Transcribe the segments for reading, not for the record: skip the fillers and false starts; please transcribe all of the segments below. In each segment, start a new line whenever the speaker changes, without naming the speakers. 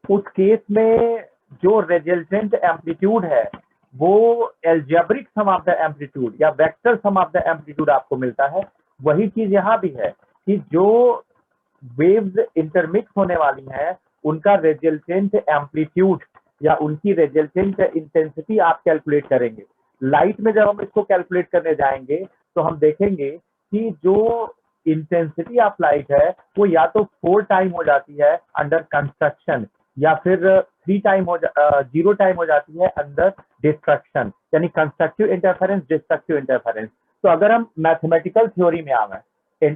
उस केस में जो रिजल्टेंट एम्पलीट्यूड है वो algebraic sum of the amplitude या vector sum of the amplitude आपको मिलता है। वही चीज यहाँ भी है कि जो वेव्स इंटरमिक्स होने वाली हैं उनका रिजल्टेंट एम्पलीट्यूड या उनकी रिजल्टेंट इंटेंसिटी आप कैलकुलेट करेंगे। लाइट में जब हम इसको कैलकुलेट करने जाएंगे तो हम देखेंगे कि जो इंटेंसिटी ऑफ लाइट है वो या तो 4 टाइम हो जाती है अंडर कंस्ट्रक्शन या फिर 3 टाइम 0 टाइम हो जाती है अंडर डिस्ट्रक्शन, यानी कंस्ट्रक्टिव इंटरफेरेंस डिस्ट्रक्टिव इंटरफेरेंस। तो अगर हम मैथमेटिकल थ्योरी में आवे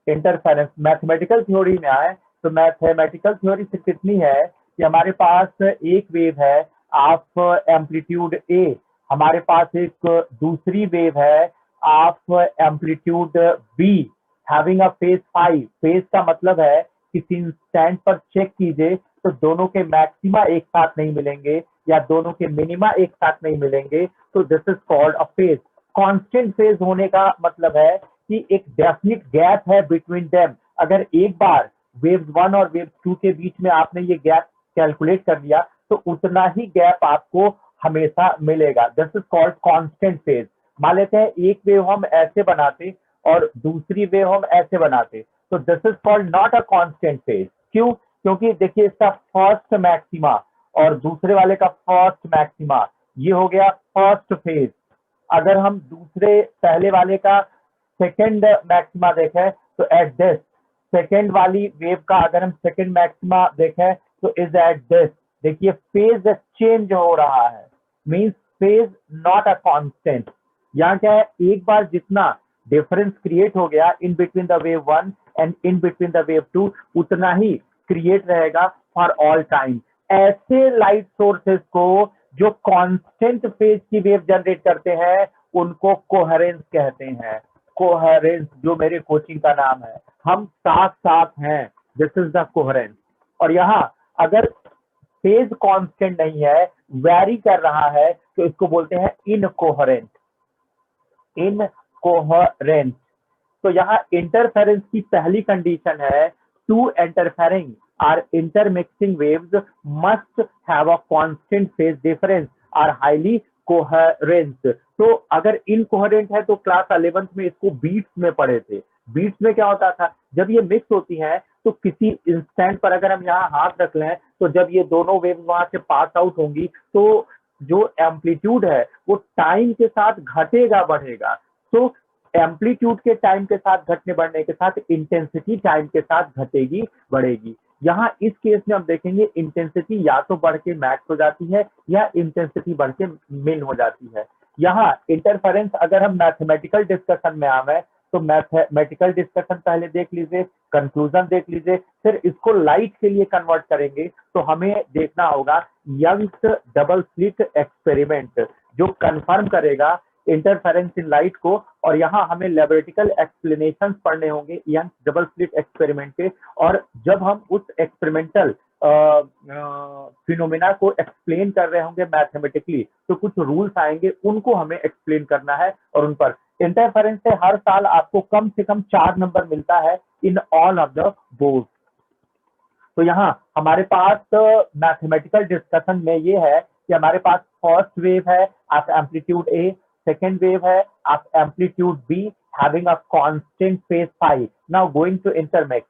इंटरफेरेंस मैथमेटिकल थ्योरी में आए तो मैथमेटिकल थ्योरी से कितनी है कि हमारे पास एक वेव है ऑफ एम्पलीट्यूड ए, हमारे पास एक दूसरी वेव है of amplitude B having a phase phi. Phase का मतलब है किसी इंस्टेंट पर चेक कीजिए तो दोनों के मैक्सिमा एक साथ नहीं मिलेंगे या दोनों के मिनिमा एक साथ नहीं मिलेंगे, तो this is called a phase. Constant phase होने का मतलब है कि एक डेफिनिट गैप है बिटवीन देम। अगर एक बार वेव 1 और वेव 2 के बीच में आपने ये गैप कैलकुलेट कर लिया तो उतना ही गैप आपको हमेशा मिलेगा। This is called constant phase. मान लेते हैं एक वेव हम ऐसे बनाते और दूसरी वेव हम ऐसे बनाते, तो this is called not a constant phase. क्यों? क्योंकि देखिए इसका फर्स्ट मैक्सिमा और दूसरे वाले का फर्स्ट मैक्सिमा, ये हो गया फर्स्ट फेज। अगर हम दूसरे पहले वाले का सेकेंड मैक्सिमा देखें तो एट दिस, सेकेंड वाली वेव का अगर हम सेकेंड मैक्सिमा देखें तो इज एट दिस। देखिए फेज चेंज हो रहा है, means phase not a constant. यहाँ क्या है, एक बार जितना डिफरेंस क्रिएट हो गया in between the wave 1 and in between the wave 2 उतना ही क्रिएट रहेगा फॉर ऑल टाइम। ऐसे लाइट सोर्सेस को जो कांस्टेंट फेज की वेव जनरेट करते हैं उनको कोहेरेंस कहते हैं। कोहेरेंस जो मेरे कोचिंग का नाम है, हम साथ साथ हैं, दिस इज द कोहेरेंस। और यहाँ अगर फेज कांस्टेंट नहीं है, वैरी कर रहा है, तो इसको बोलते हैं इनकोहेरेंट। इनकोहेरेंट। तो यहाँ इंटरफेरेंस की पहली कंडीशन है two interfering or intermixing waves must have a constant phase difference or highly coherent। तो अगर इनकोहेरेंट है तो क्लास 11th में इसको बीट्स में पढ़े थे। बीट्स में क्या होता था, जब ये मिक्स होती हैं तो किसी इंस्टेंट पर अगर हम यहाँ हाथ रख लें तो जब ये दोनों वेव्स वहां से पास आउट होंगी तो जो एम्पलीट्यूड है वो टाइम के साथ घटेगा बढ़ेगा। तो एम्पलीट्यूड के टाइम के साथ घटने बढ़ने के साथ इंटेंसिटी टाइम के साथ घटेगी बढ़ेगी। यहाँ इस केस में हम देखेंगे इंटेंसिटी या तो बढ़ के मैक्स हो जाती है या इंटेंसिटी बढ़ के मिन हो जाती है। यहाँ इंटरफेरेंस अगर हम मैथमेटिकल डिस्कशन में आवे तो मैथमेटिकल डिस्कशन पहले देख लीजिए, कंक्लूजन देख लीजिए, फिर इसको लाइट के लिए कन्वर्ट करेंगे तो हमें देखना होगा यंग्स डबल स्लिट एक्सपेरिमेंट जो कंफर्म करेगा इंटरफेरेंस इन लाइट को। और यहाँ हमें लैबोरेटरिकल एक्सप्लेनेशन पढ़ने होंगे यंग डबल स्लिट एक्सपेरिमेंट के। और जब हम उस एक्सपेरिमेंटल फिनोमेना को एक्सप्लेन कर रहे होंगे मैथमेटिकली तो कुछ रूल्स आएंगे, उनको हमें एक्सप्लेन करना है। और उन पर इंटरफेरेंस से हर साल आपको कम से कम 4 नंबर मिलता है in all of the board. तो यहाँ हमारे पास मैथमेटिकल डिस्कशन में ये है कि हमारे पास फर्स्ट वेव है of amplitude A, second wave है of amplitude B having a constant phase phi. Now going to intermix.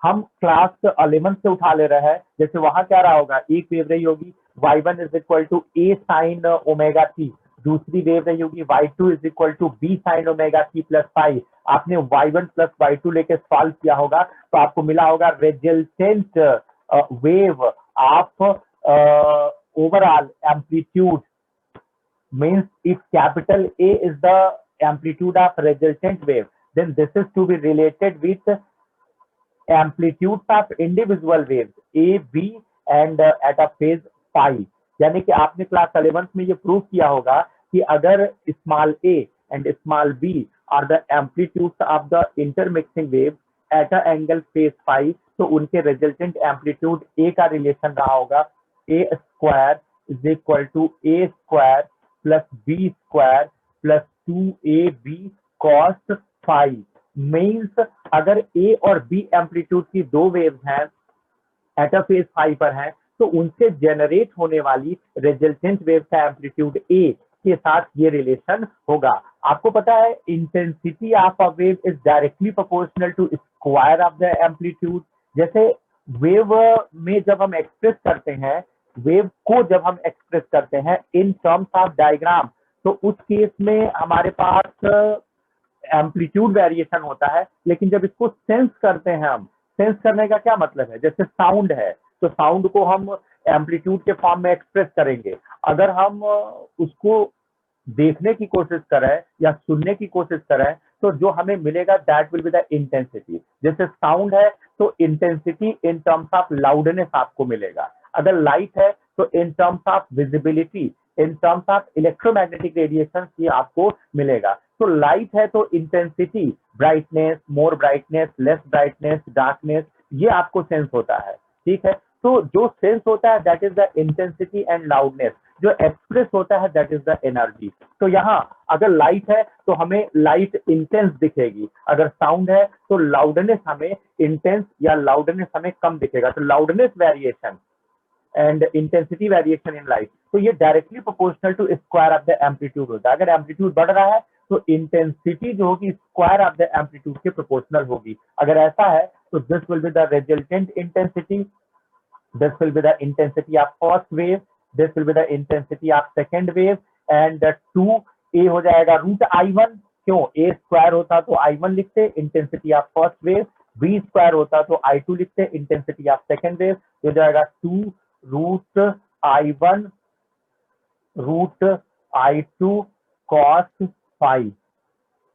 हम क्लास 11 से उठा ले रहे हैं, जैसे वहां क्या रहा होगा, एक वेव रही होगी y1 is equal to A sine omega t, दूसरी वेव रही होगी y2 is equal to B sine omega t plus phi. आपने y1 प्लस y2 लेके सॉल्व किया होगा तो आपको मिला होगा resultant wave of overall amplitude. means if capital A is the amplitude of resultant wave, then this is to be related with amplitudes of individual waves A, B and at a phase phi। यानी कि आपने class 11th में ये prove किया होगा कि अगर small a and small b are the amplitudes of the intermixing wave at a angle phase phi, तो उनके resultant amplitude A का रिलेशन रहा होगा a square is equal to a square plus B square plus 2ab cos phi। Means अगर A और B amplitude की दो वेव्स हैं एट अ फेज फाई पर हैं, तो उनसे जनरेट होने वाली रिजल्टेंट वेव का एम्पलीट्यूड ए के साथ ये रिलेशन होगा। आपको पता है intensity of a wave is directly proportional to square of the amplitude. जैसे वेव में जब हम एक्सप्रेस करते हैं, वेव को जब हम एक्सप्रेस करते हैं इन टर्म्स ऑफ डायग्राम, तो उस केस में हमारे पास एम्पलीट्यूड वेरिएशन होता है। लेकिन जब इसको सेंस करते हैं हम, सेंस करने का क्या मतलब है, जैसे साउंड है तो साउंड को हम एम्पलीट्यूड के फॉर्म में एक्सप्रेस करेंगे। अगर हम उसको देखने की कोशिश करें या सुनने की कोशिश करें तो जो हमें मिलेगा that will be the intensity. जैसे साउंड है तो intensity in terms of loudness आपको मिलेगा। अगर लाइट है तो in terms of visibility, in terms of electromagnetic radiation की आपको मिलेगा। तो लाइट है तो इंटेंसिटी, ब्राइटनेस, मोर ब्राइटनेस, लेस ब्राइटनेस, डार्कनेस, ये आपको सेंस होता है। ठीक है, तो जो सेंस होता है that is the intensity and loudness, जो एक्सप्रेस होता है दैट इज द एनर्जी। तो यहाँ अगर लाइट है तो हमें लाइट इंटेंस दिखेगी, अगर साउंड है तो लाउडनेस हमें इंटेंस या लाउडनेस हमें कम दिखेगा। तो loudness variation and intensity variation in light, तो ये directly proportional to square of the amplitude होता है। अगर एम्पलीट्यूड बढ़ रहा है तो इंटेंसिटी जो होगी स्क्वायर ऑफ द एम्पलीट्यूड के प्रोपोर्शनल होगी। अगर ऐसा है तो this will be the resultant intensity, this will be the intensity of first wave, this will be the intensity of second wave, and 2a हो जाएगा रूट i1। क्यों, a square होता तो i1 लिखते intensity of first wave, b square होता तो i2 लिखते intensity of second wave. हो जाएगा 2 root i1 root i2 cos five.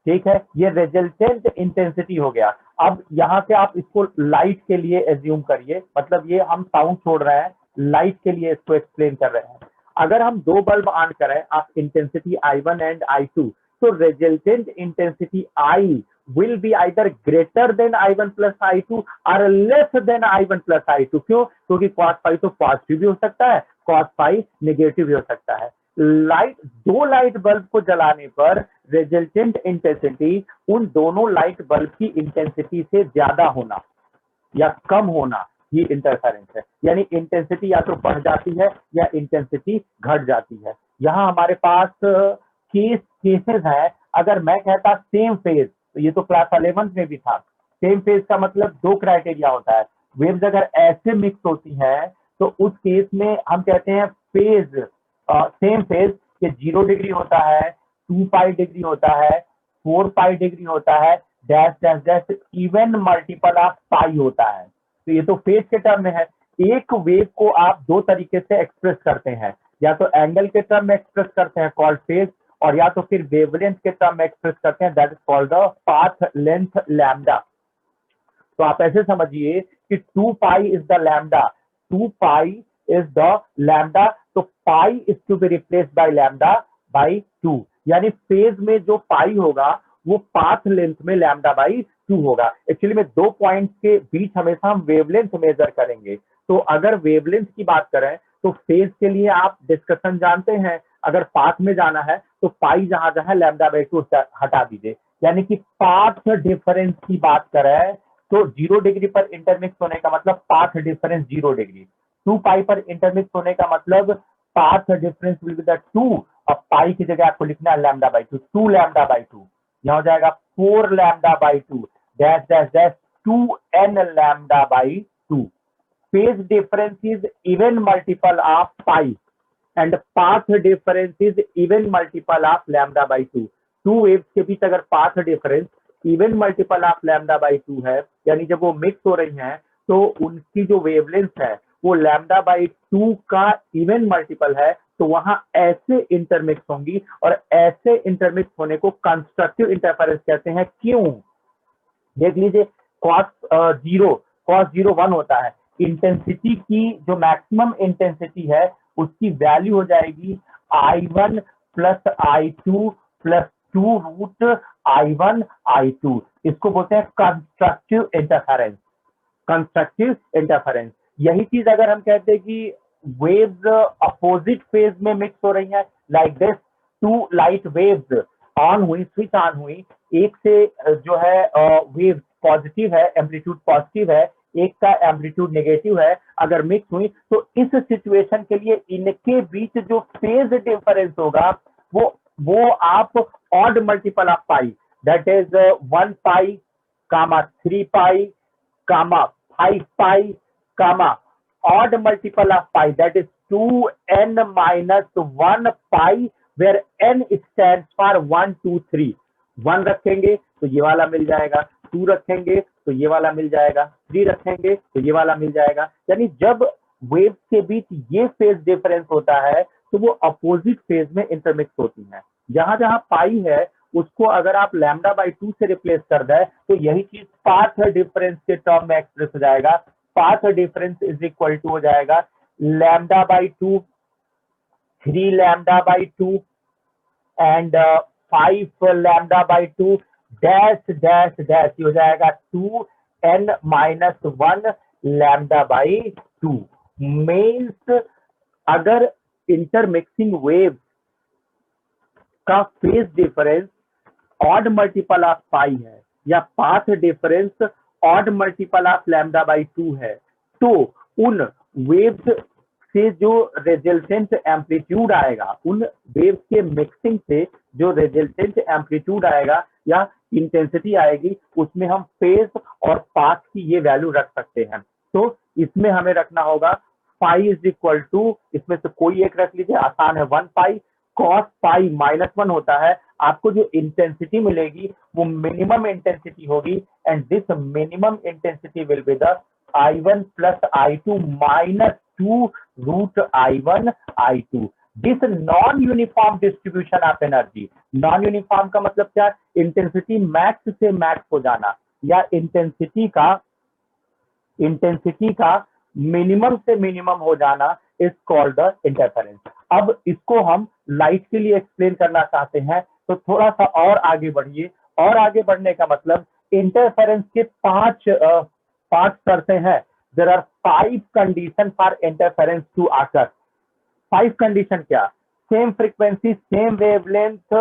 ठीक है, ये रिजल्टेंट इंटेंसिटी हो गया। अब यहाँ से आप इसको लाइट के लिए एज्यूम करिए, मतलब ये हम साउंड छोड़ रहे हैं, लाइट के लिए इसको एक्सप्लेन कर रहे हैं। अगर हम दो बल्ब ऑन करें आप इंटेंसिटी I1 एंड I2, तो resultant intensity I will be either greater than I1 plus I2 or less than I1 plus I2। क्यों, क्योंकि cos phi तो पॉजिटिव भी हो सकता है, cos phi नेगेटिव भी हो सकता है। लाइट, दो लाइट बल्ब को जलाने पर रिजल्टेंट इंटेंसिटी उन दोनों लाइट बल्ब की इंटेंसिटी से ज्यादा होना या कम होना ही इंटरफेरेंस है। यानी इंटेंसिटी या तो बढ़ जाती है या इंटेंसिटी घट जाती है। यहाँ हमारे पास केसेस है। अगर मैं कहता सेम फेज, तो ये तो क्लास 11 में भी था। सेम फेज का मतलब दो क्राइटेरिया होता है। वेव्स अगर ऐसे मिक्स होती हैं तो उस केस में हम कहते हैं फेज, सेम फेज के 0 डिग्री होता है, 2 पाई डिग्री होता है, 4 पाई डिग्री होता है, dash dash dash even multiple of pi होता है। तो ये तो फेज के टर्म में है। एक वेव को आप दो तरीके से एक्सप्रेस करते हैं, या तो एंगल के टर्म में एक्सप्रेस करते हैं कॉल्ड फेज, और या तो फिर वेवलेंथ के टर्म में एक्सप्रेस करते हैं that is called the path length lambda. तो आप ऐसे समझिए कि 2 pi is the lambda, 2 pi is the lambda, तो pi is to be replace by lambda by 2। यानी फेज में जो पाई होगा वो पाथ लेंथ में लैम्डा बाई 2 होगा। एक्चुअली में दो पॉइंट्स के बीच हमेशा हम वेवलेंथ मेजर करेंगे। तो अगर वेवलेंथ की बात करें तो फेज के लिए आप डिस्कशन जानते हैं, अगर पाथ में जाना है तो पाई जहां जहां लैम्डा बाई 2 हटा दीजिए। यानी कि पाथ डिफरेंस की बात करें तो 0 डिग्री पर इंटरमिक्स होने का मतलब पाथ डिफरेंस 0 डिग्री, 2 पाई पर इंटरमिक्स होने का मतलब path difference will be the 2। अब पाई की जगह आपको लिखना है लैम्डा बाई 2, 2 लैम्डा बाई 2। यहाँ हो जाएगा 4 lambda by 2 dash dash dash 2n lambda by 2। Phase difference is even multiple of pi and path difference is even multiple of lambda by 2। Two waves के बीच अगर path difference even multiple of lambda by 2 है, यानी जब वो mix हो रही हैं तो उनकी जो वेवलेंथ है वो लैम्डा बाई 2 का इवन मल्टीपल है, तो वहां ऐसे इंटरमिक्स होंगी, और ऐसे इंटरमिक्स होने को कंस्ट्रक्टिव इंटरफेरेंस कहते हैं। क्यों, देख लीजिए, cos 0 1 होता है। इंटेंसिटी की जो मैक्सिमम इंटेंसिटी है उसकी वैल्यू हो जाएगी I1 plus I2 plus 2 root I1 I2। इसको बोलते हैं कंस्ट्रक्टिव इंटरफेरेंस, कंस्ट्रक्टिव इंटरफेरेंस। यही चीज अगर हम कहते हैं कि वेव्स अपोजिट फेज में मिक्स हो रही हैं, like this, two light waves on हुई, स्विच ऑन हुई, एक से जो है वेव पॉजिटिव है, एम्पलीट्यूड पॉजिटिव है, एक का एम्पलीट्यूड नेगेटिव है, अगर मिक्स हुई तो इस सिचुएशन के लिए इनके बीच जो फेज डिफरेंस होगा वो आप odd multiple of pi, that is 1 pi comma 3 pi comma 5 pi comma odd multiple of pi, that is 2n minus 1 pi, where n stands for 1 2 3। 1 रखेंगे तो ये वाला मिल जाएगा, 2 रखेंगे तो ये वाला मिल जाएगा, 3 रखेंगे तो ये वाला मिल जाएगा। यानी जब वेव्स के बीच ये फेज डिफरेंस होता है तो वो अपोजिट फेज में इंटरमिक्स होती हैं। जहां जहां पाई है उसको अगर आप लैम्डा बाई 2 से रिप्लेस कर दें तो यही चीज पाथ डिफरेंस के टर्म में एक्सप्रेस हो जाएगा। Path difference is equal to हो जाएगा lambda by 2, 3 lambda by 2 and 5 lambda by 2 dash dash dash हो जाएगा 2n minus 1 lambda by 2। Means अगर इंटरमिक्सिंग वेव का phase difference odd multiple of pi है या path difference odd multiple of lambda by 2 है, तो उन वेव्स से जो रिजल्टेंट एम्पलीट्यूड आएगा, उन वेव्स के मिक्सिंग से जो रिजल्टेंट एम्पलीट्यूड आएगा या इंटेंसिटी आएगी, उसमें हम फेज और पाथ की ये वैल्यू रख सकते हैं। तो इसमें हमें रखना होगा फाई इज इक्वल टू, इसमें से कोई एक रख लीजिए, आसान है, 1 पाई कॉस पाई माइनस 1 होता है। आपको जो इंटेंसिटी मिलेगी वो मिनिमम इंटेंसिटी होगी, and this minimum intensity will be the I1 plus I2 minus 2 root I1 I2। This non uniform distribution of energy. Non uniform का मतलब क्या? इंटेंसिटी मैक्स से मैक्स हो जाना या इंटेंसिटी का मिनिमम से मिनिमम हो जाना इज कॉल्ड द इंटरफेरेंस। अब इसको हम लाइट के लिए एक्सप्लेन करना चाहते हैं तो थोड़ा सा और आगे बढ़िए। और आगे बढ़ने का मतलब इंटरफेरेंस के पांच शर्तें हैं। There are 5 condition for interference to occur. 5 condition क्या? Same frequency, same wavelength,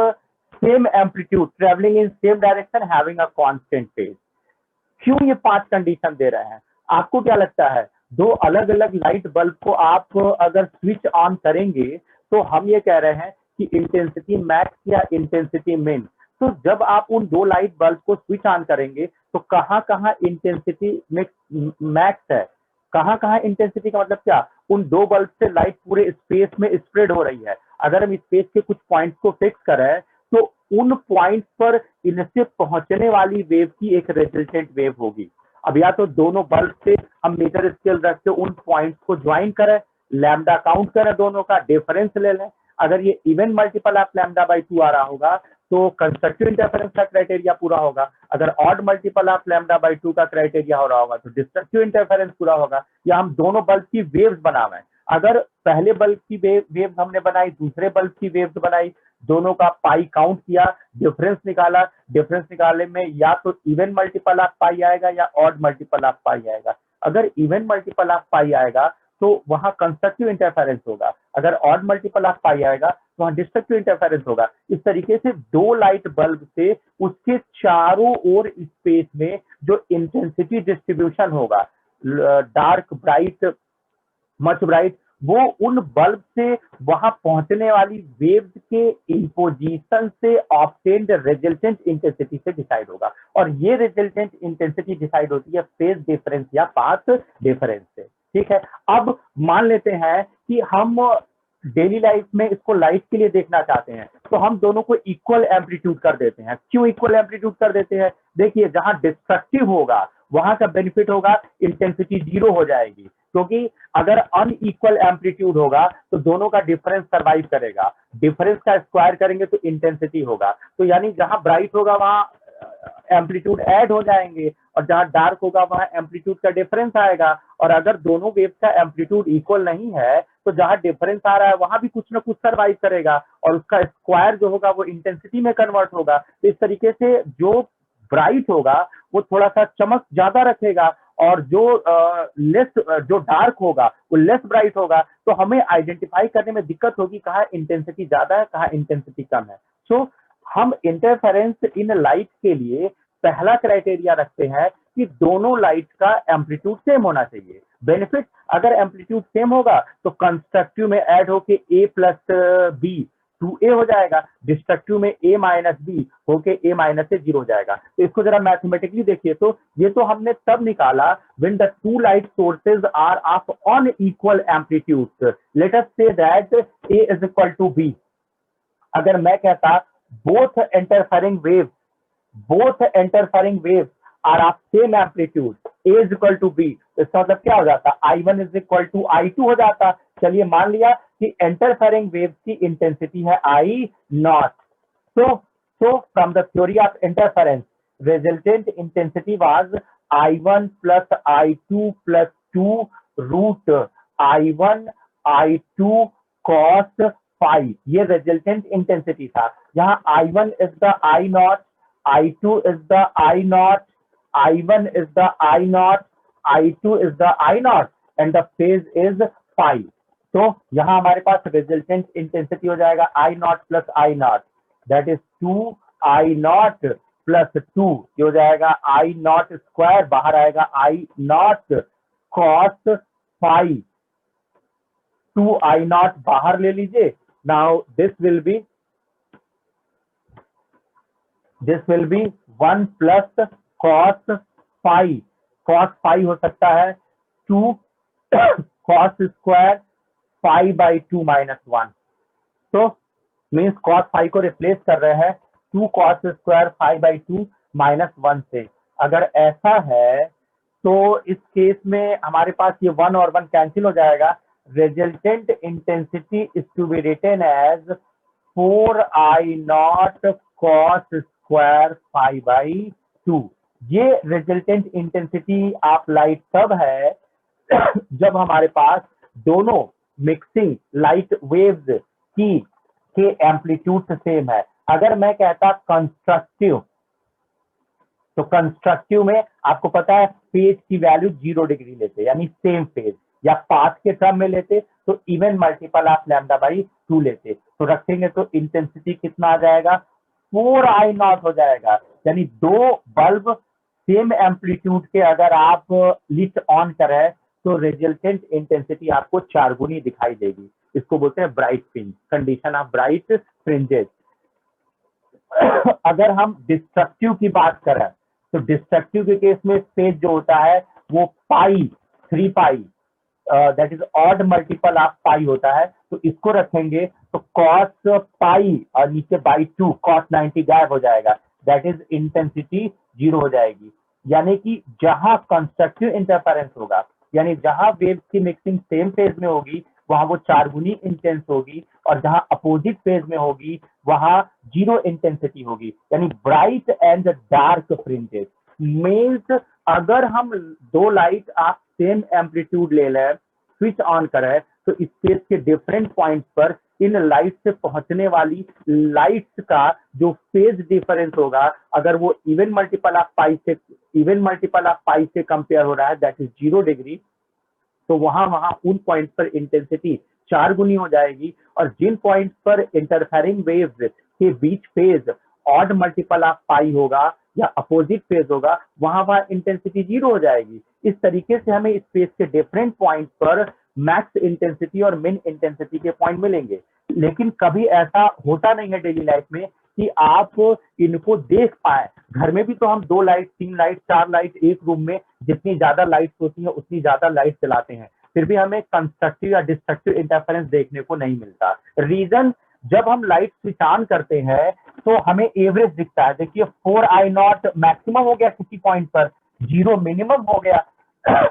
same amplitude, travelling in same direction, having a constant phase. क्यों ये 5 कंडीशन दे रहे हैं? आपको क्या लगता है दो अलग अलग लाइट बल्ब को आप अगर स्विच ऑन करेंगे तो हम ये कह रहे हैं कि इंटेंसिटी मैक्स या इंटेंसिटी मिन, तो जब आप उन दो लाइट बल्ब को स्विच ऑन करेंगे तो कहाँ कहाँ इंटेंसिटी मैक्स है, कहाँ कहाँ इंटेंसिटी का मतलब क्या? उन दो बल्ब से लाइट पूरे स्पेस में स्प्रेड हो रही है। अगर हम स्पेस के कुछ पॉइंट्स को फिक्स करें तो उन पॉइंट्स पर इनसे पहुंचने वाली वेव की एक रिजल्टेंट वेव होगी। अब या तो दोनों बल्ब से हम मीटर स्केल रख के उन पॉइंट्स को ज्वाइन करें, लैम्डा काउंट करें, दोनों का डिफरेंस ले लें। अगर ये even multiple of lambda by 2 आ रहा होगा तो कंस्ट्रक्टिव इंटरफेरेंस का क्राइटेरिया पूरा होगा। अगर odd multiple of lambda by 2 का क्राइटेरिया हो रहा होगा तो डिस्ट्रक्टिव इंटरफेरेंस पूरा होगा। या हम दोनों बल्ब की वेव्स बनावे, अगर पहले बल्ब की वेव्स हमने बनाई, दूसरे बल्ब की वेव्स बनाई, दोनों का पाई काउंट किया, डिफरेंस निकाला, डिफरेंस निकालने में या तो इवन मल्टीपल ऑफ पाई आएगा या ऑड मल्टीपल ऑफ पाई आएगा। अगर इवन मल्टीपल ऑफ पाई आएगा तो वहां कंस्ट्रक्टिव इंटरफेरेंस होगा, अगर ऑड मल्टीपल ऑफ पाई आएगा तो वहां डिस्ट्रक्टिव इंटरफेरेंस होगा। इस तरीके से दो लाइट बल्ब से उसके चारों ओर स्पेस में जो इंटेंसिटी डिस्ट्रीब्यूशन होगा, डार्क, ब्राइट, मच ब्राइट, वो उन बल्ब से वहां पहुंचने वाली वेव्स के इंपोजिशन से ऑब्टेन्ड रिजल्टेंट इंटेंसिटी से डिसाइड होगा। और ये रिजल्टेंट इंटेंसिटी डिसाइड होती है फेज डिफरेंस या पाथ डिफरेंस से। ठीक है, अब मान लेते हैं कि हम डेली लाइफ में इसको लाइट के लिए देखना चाहते हैं तो हम दोनों को इक्वल एम्पलीट्यूड कर देते हैं। क्यों इक्वल एम्पलीट्यूड कर देते हैं? देखिए, जहां डिस्ट्रक्टिव होगा वहां का बेनिफिट होगा, इंटेंसिटी 0 हो जाएगी, क्योंकि अगर अनइक्वल एम्पलीट्यूड होगा तो दोनों का डिफरेंस सर्वाइव करेगा, डिफरेंस का स्क्वायर करेंगे तो इंटेंसिटी होगा। तो यानी जहां ब्राइट होगा वहां एम्पलीट्यूड ऐड हो जाएंगे और जहां डार्क होगा वहां एम्पलीट्यूड का डिफरेंस आएगा। और अगर दोनों वेव्स का एम्पलीट्यूड इक्वल नहीं है तो जहां डिफरेंस आ रहा है वहां भी कुछ ना कुछ सर्वाइव करेगा और उसका स्क्वायर जो होगा वो इंटेंसिटी में कन्वर्ट होगा। तो इस तरीके से जो ब्राइट होगा वो थोड़ा सा चमक ज्यादा रखेगा और जो डार्क होगा वो लेस ब्राइट होगा। तो हमें आइडेंटिफाई करने में दिक्कत होगी कहाँ इंटेंसिटी ज्यादा है, कहाँ इंटेंसिटी कम है। सो हम इंटरफेरेंस इन लाइट के लिए पहला क्राइटेरिया रखते हैं कि दोनों लाइट का एम्पलीट्यूड सेम होना चाहिए। बेनिफिट, अगर एम्पलीट्यूड सेम होगा तो कंस्ट्रक्टिव में ऐड होके a प्लस बी 2a हो जाएगा, डिस्ट्रक्टिव में a माइनस बी होके a माइनस से 0 हो जाएगा। तो इसको जरा मैथमेटिकली देखिए तो ये तो हमने तब निकाला when the two light sources are of unequal amplitudes, let us say that a is equal to b। अगर मैं कहता both interfering waves are of same amplitude, a is equal to b, तो इसका मतलब क्या हो जाता, I1 is equal to I2 हो जाता। चलिए मान लिया कि इंटरफेरिंग वेव की इंटेंसिटी है I not. so from the theory of interference, resultant intensity was I1 plus I2 plus 2 root I1 I2 cos phi, ये resultant intensity था। यहाँ I1 is the I naught, I2 is the I naught, I1 is the I naught, I2 is the I naught and the phase is phi। तो यहाँ हमारे पास resultant intensity हो जाएगा I naught plus I naught, that is 2 I naught plus 2, ये हो जाएगा I naught square, बाहर आएगा I naught cos phi, 2 I naught बाहर ले लीजिए। Now this will be 1 plus cos phi, cos phi हो सकता है 2 cos square phi by 2 minus 1, तो मीन्स cos phi को रिप्लेस कर रहे हैं 2 cos square phi by 2 minus 1 से। अगर ऐसा है तो इस केस में हमारे पास ये 1 और 1 कैंसिल हो जाएगा। Resultant intensity is to be written as 4I naught cos square phi by 2। ये रिजल्टेंट इंटेंसिटी ऑफ लाइट तब है जब हमारे पास दोनों मिक्सिंग लाइट वेव्स की के एम्पलीट्यूड सेम है। अगर मैं कहता कंस्ट्रक्टिव, तो कंस्ट्रक्टिव में आपको पता है फेज की वैल्यू 0 डिग्री लेते, यानी सेम फेज, या पाथ के टर्म में लेते तो even multiple of lambda by 2 लेते, तो रखेंगे तो इंटेंसिटी कितना आ जाएगा 4I नॉट हो जाएगा। यानी दो बल्ब सेम एम्पलीट्यूड के अगर आप लिट ऑन करें तो रिजल्टेंट इंटेंसिटी आपको 4 गुनी दिखाई देगी। इसको बोलते हैं bright fringe, condition of bright fringes. अगर हम डिस्ट्रक्टिव की बात करें तो डिस्ट्रक्टिव के केस में स्पेस जो होता है वो pi 3 pi, that is odd multiple of pi होता है, तो इसको रखेंगे तो कॉस पाई और नीचे बाई 2 कॉस 90 गायब हो जाएगा, दैट इज इंटेंसिटी 0 हो जाएगी। यानी कि जहां कंस्ट्रक्टिव इंटरफेरेंस होगा, यानी जहां वेव्स की मिक्सिंग सेम फेज में होगी वहां वो 4 गुनी इंटेंस होगी, और जहां अपोजिट फेज में होगी वहां 0 इंटेंसिटी होगी। यानी bright and dark fringes means अगर हम दो लाइट आप सेम एम्पलीट्यूड ले लें, स्विच ऑन करें, तो स्पेस के डिफरेंट पॉइंट पर इन लाइट से पहुंचने वाली लाइट्स का जो फेज डिफरेंस होगा, अगर वो इवन मल्टीपल ऑफ पाई से कंपेयर हो रहा है, दैट इज 0 डिग्री, तो वहां उन पॉइंट पर इंटेंसिटी 4 गुनी हो जाएगी। और जिन पॉइंट पर इंटरफेरिंग वेव्स के बीच phase odd multiple of pi होगा या अपोजिट फेज होगा, वहां इंटेंसिटी 0 हो जाएगी। इस तरीके से हमें स्पेस के डिफरेंट पॉइंट पर मैक्स इंटेंसिटी और मिन इंटेंसिटी के पॉइंट मिलेंगे। लेकिन कभी ऐसा होता नहीं है डेली लाइफ में कि आप इनको देख पाए। घर में भी तो हम 2 लाइट 3 लाइट 4 लाइट एक रूम में, जितनी ज्यादा लाइट्स होती है उतनी ज्यादा लाइट चलाते हैं, फिर भी हमें कंस्ट्रक्टिव या डिस्ट्रक्टिव इंटरफेरेंस देखने को नहीं मिलता। रीजन, जब हम लाइट स्विच ऑन करते हैं तो हमें एवरेज दिखता है। देखिए 4I नॉट मैक्सिमम हो गया किसी पॉइंट पर, 0 मिनिमम हो गया,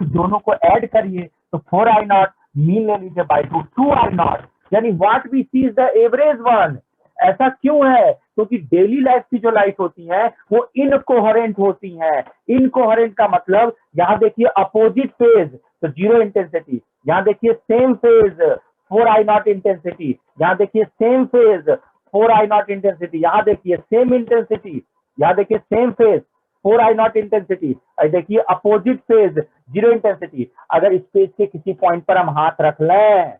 दोनों को ऐड करिए तो 4I नॉट, मीन ले लीजिए बाई 2I नॉट, यानी what we see is the average one. ऐसा क्यों है? क्योंकि डेली लाइफ की जो लाइट होती है वो इनकोहेरेंट होती है। इनकोहेरेंट का मतलब, यहाँ देखिए अपोजिट फेज तो 0 इंटेंसिटी, यहाँ देखिए same phase 4I naught intensity, यहाँ देखिए same phase 4I naught intensity, यहाँ देखिए सेम इंटेंसिटी, यहाँ देखिए same phase 4I naught intensity, देखिए अपोजिट फेज 0 इंटेंसिटी। अगर स्पेस के किसी पॉइंट पर हम हाथ रख लें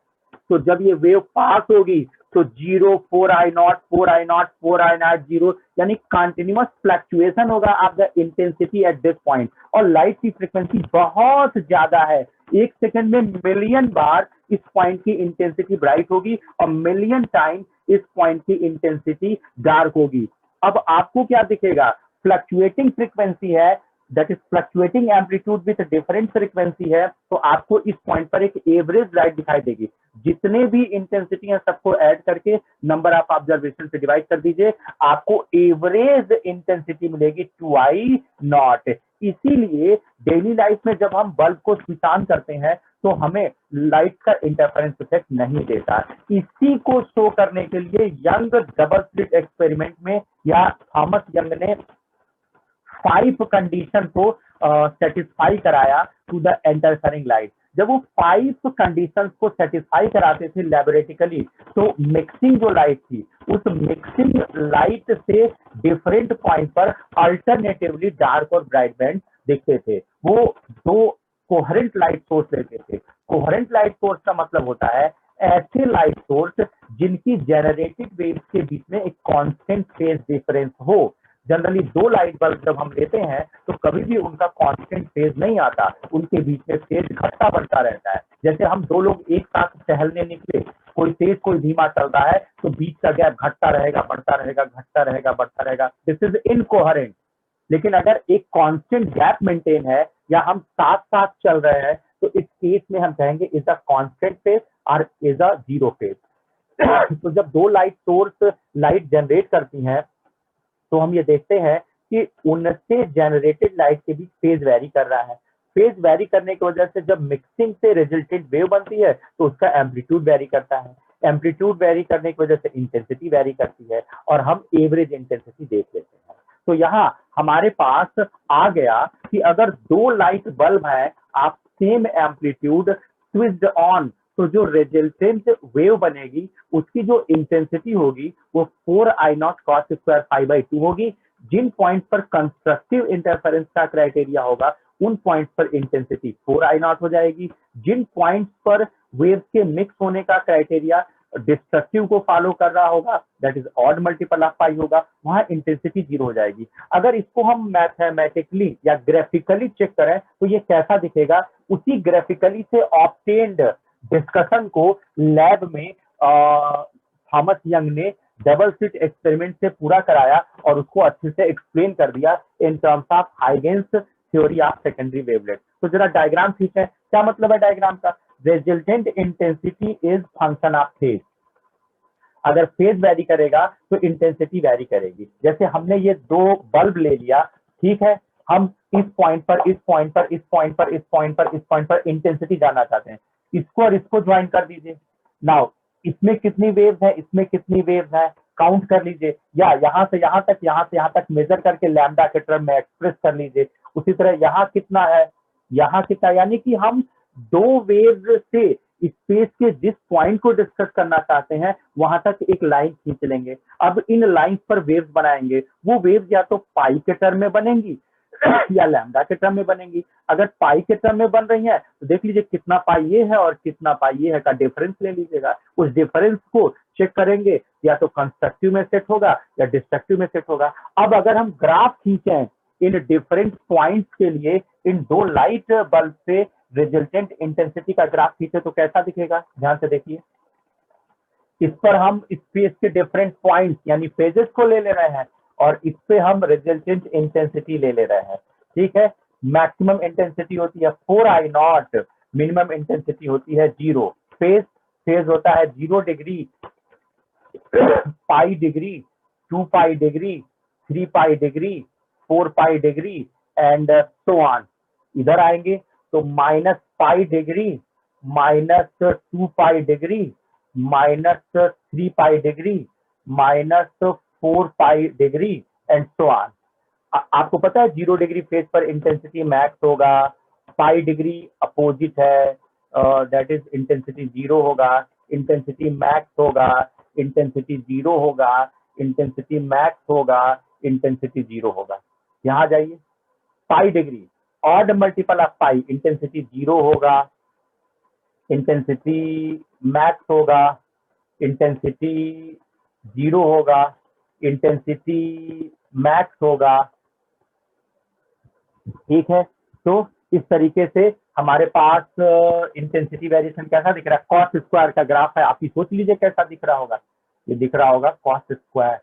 तो जब ये वेव पास होगी तो 0, 4I0, 4I0, 4I0, 0, यानी कंटिन्यूअस फ्लक्चुएशन होगा of the intensity at this point. और लाइट की फ्रीक्वेंसी बहुत ज्यादा है, 1 सेकंड में मिलियन बार इस पॉइंट की इंटेंसिटी ब्राइट होगी और मिलियन टाइम इस पॉइंट की इंटेंसिटी डार्क होगी। अब आपको क्या दिखेगा, फ्लक्चुएटिंग फ्रीक्वेंसी है, that is fluctuating amplitude with different frequency है, तो आपको इस पॉइंट पर एक एवरेज लाइट दिखाई देगी। जितने भी इंटेंसिटी है सबको ऐड करके नंबर ऑफ ऑब्जर्वेशन से डिवाइड कर दीजिए, आपको एवरेज इंटेंसिटी मिलेगी 2I0। इसीलिए डेली लाइफ में जब हम बल्ब को स्विच ऑन करते हैं तो हमें लाइट का इंटरफेरेंस इफेक्ट नहीं देता। इसी को शो करने के लिए यंग डबल स्लिट एक्सपेरिमेंट में या थॉमस यंग ने 5 कंडीशन को सेटिस्फाई कराया टू द इंटरफेरिंग लाइट। जब वो 5 कंडीशंस को सेटिस्फाई कराते थे लेबोरेटरिकली, तो मिक्सिंग जो लाइट थी, उस मिक्सिंग लाइट से डिफरेंट पॉइंट पर अल्टरनेटिवली डार्क और ब्राइट बैंड दिखते थे। वो 2 कोहेरेंट लाइट सोर्स लेते थे। कोहेरेंट लाइट सोर्स का मतलब होता है ऐसे लाइट सोर्स जिनकी जनरेटेड वेव्स के बीच में एक कांस्टेंट फेज डिफरेंस हो। जनरली 2 लाइट बल्ब जब हम लेते हैं तो कभी भी उनका कांस्टेंट फेज नहीं आता, उनके बीच में फेज घटता बढ़ता रहता है। जैसे हम 2 लोग एक साथ टहलने निकले, कोई तेज कोई धीमा चल रहा है, तो बीच का गैप घटता रहेगा बढ़ता रहेगा, घटता रहेगा बढ़ता रहेगा, दिस इज इनकोहेरेंट। लेकिन अगर एक कांस्टेंट गैप मेंटेन है या हम साथ साथ चल रहे हैं, तो इस केस में हम कहेंगे इज अ कांस्टेंट फेज और इज अ जीरो फेज। तो जब 2 लाइट सोर्स लाइट जनरेट करती हैं, तो हम ये देखते हैं कि उनसे जनरेटेड लाइट के बीच फेज वेरी कर रहा है। फेज वेरी करने की वजह से जब मिक्सिंग से रिजल्टेड वेव बनती है तो उसका एम्पलीट्यूड वेरी करता है। एम्पलीट्यूड वेरी करने की वजह से इंटेंसिटी वेरी करती है और हम एवरेज इंटेंसिटी देख लेते हैं। तो यहाँ हमारे पास आ गया कि अगर 2 लाइट बल्ब है, आप सेम एम्पलीट्यूड स्विच्ड ऑन, तो जो रिजल्टेंट वेव बनेगी उसकी जो इंटेंसिटी होगी वो 4I0 cos square pi by 2 होगी। जिन पॉइंट पर कंस्ट्रक्टिव इंटरफेरेंस का क्राइटेरिया होगा उन पॉइंट पर इंटेंसिटी 4I0 हो जाएगी। जिन पॉइंट पर वेव्स के मिक्स होने का क्राइटेरिया डिस्ट्रक्टिव को फॉलो कर रहा होगा, that is odd multiple of pi होगा, वहां इंटेंसिटी 0 हो जाएगी। अगर इसको हम मैथमेटिकली या ग्राफिकली चेक करें तो ये कैसा दिखेगा, उसी ग्राफिकली से ऑब्टेन्ड डिस्कशन को लैब में थॉमस यंग ने डबल स्लिट एक्सपेरिमेंट से पूरा कराया और उसको अच्छे से एक्सप्लेन कर दिया in terms of Huygens theory of secondary wavelet. तो जरा डायग्राम खींचे, क्या मतलब है डायग्राम का, resultant intensity is function of phase. अगर फेज वेरी करेगा तो इंटेंसिटी वेरी करेगी। जैसे हमने ये 2 बल्ब ले लिया, ठीक है, हम इस पॉइंट पर इस पॉइंट पर इस पॉइंट पर इस पॉइंट पर इस पॉइंट पर इंटेंसिटी जानना चाहते हैं, इसको और इसको ज्वाइन कर दीजिए। नाउ इसमें कितनी वेव्स है, इसमें कितनी वेव्स है, काउंट कर लीजिए, या यहाँ से यहाँ तक, यहाँ से यहाँ तक मेजर करके लैम्डा के टर्म में एक्सप्रेस कर लीजिए। उसी तरह यहाँ कितना है, यहाँ कितना, यानी कि हम 2 वेव्स से स्पेस के जिस पॉइंट को डिस्कस करना चाहते हैं वहां तक एक लाइन खींच लेंगे। अब इन लाइन पर वेव्स बनाएंगे, वो वेव्स या तो पाई के टर्म में बनेंगी या लैम्डा के टर्म में बनेंगी। अगर पाई के टर्म में बन रही है तो देख लीजिए कितना पाई ये है और कितना पाई ये है का डिफरेंस ले लीजिएगा। उस डिफरेंस को चेक करेंगे, या तो कंस्ट्रक्टिव में सेट होगा या डिस्ट्रक्टिव में सेट होगा। अब अगर हम ग्राफ खींचें इन डिफरेंट पॉइंट्स के लिए, इन 2 लाइट बल्ब से रिजल्टेंट इंटेंसिटी का ग्राफ खींचे तो कैसा दिखेगा, ध्यान से देखिए। इस पर हम स्पेस के डिफरेंट पॉइंट्स यानी फेजेस को ले रहे हैं और इस पे हम रिजल्टेंट इंटेंसिटी ले रहे हैं, ठीक है। मैक्सिमम इंटेंसिटी होती है 4I0, मिनिमम इंटेंसिटी होती है 0। फेज फेज होता है 0 degree, pi degree, 2 pi degree, 3 pi degree, 4 pi degree and so on. इधर आएंगे तो -pi degree, -2 pi degree, -3 pi degree, -4 pi degree and so on. आपको पता है 0 डिग्री फेज पर इंटेंसिटी मैक्स होगा, पाई डिग्री अपोजिट है, दैट इज इंटेंसिटी 0 होगा, इंटेंसिटी मैक्स होगा, इंटेंसिटी 0 होगा, इंटेंसिटी मैक्स होगा, इंटेंसिटी 0 होगा। यहाँ जाइए, pi degree odd multiple of pi, intensity 0 होगा, इंटेंसिटी मैक्स होगा, इंटेंसिटी 0 होगा, इंटेंसिटी मैक्स होगा, ठीक है। तो इस तरीके से हमारे पास इंटेंसिटी वेरिएशन कैसा दिख रहा है, कॉस स्क्वायर का ग्राफ है, आप ही सोच लीजिए कैसा दिख रहा होगा, ये दिख रहा होगा कॉस स्क्वायर।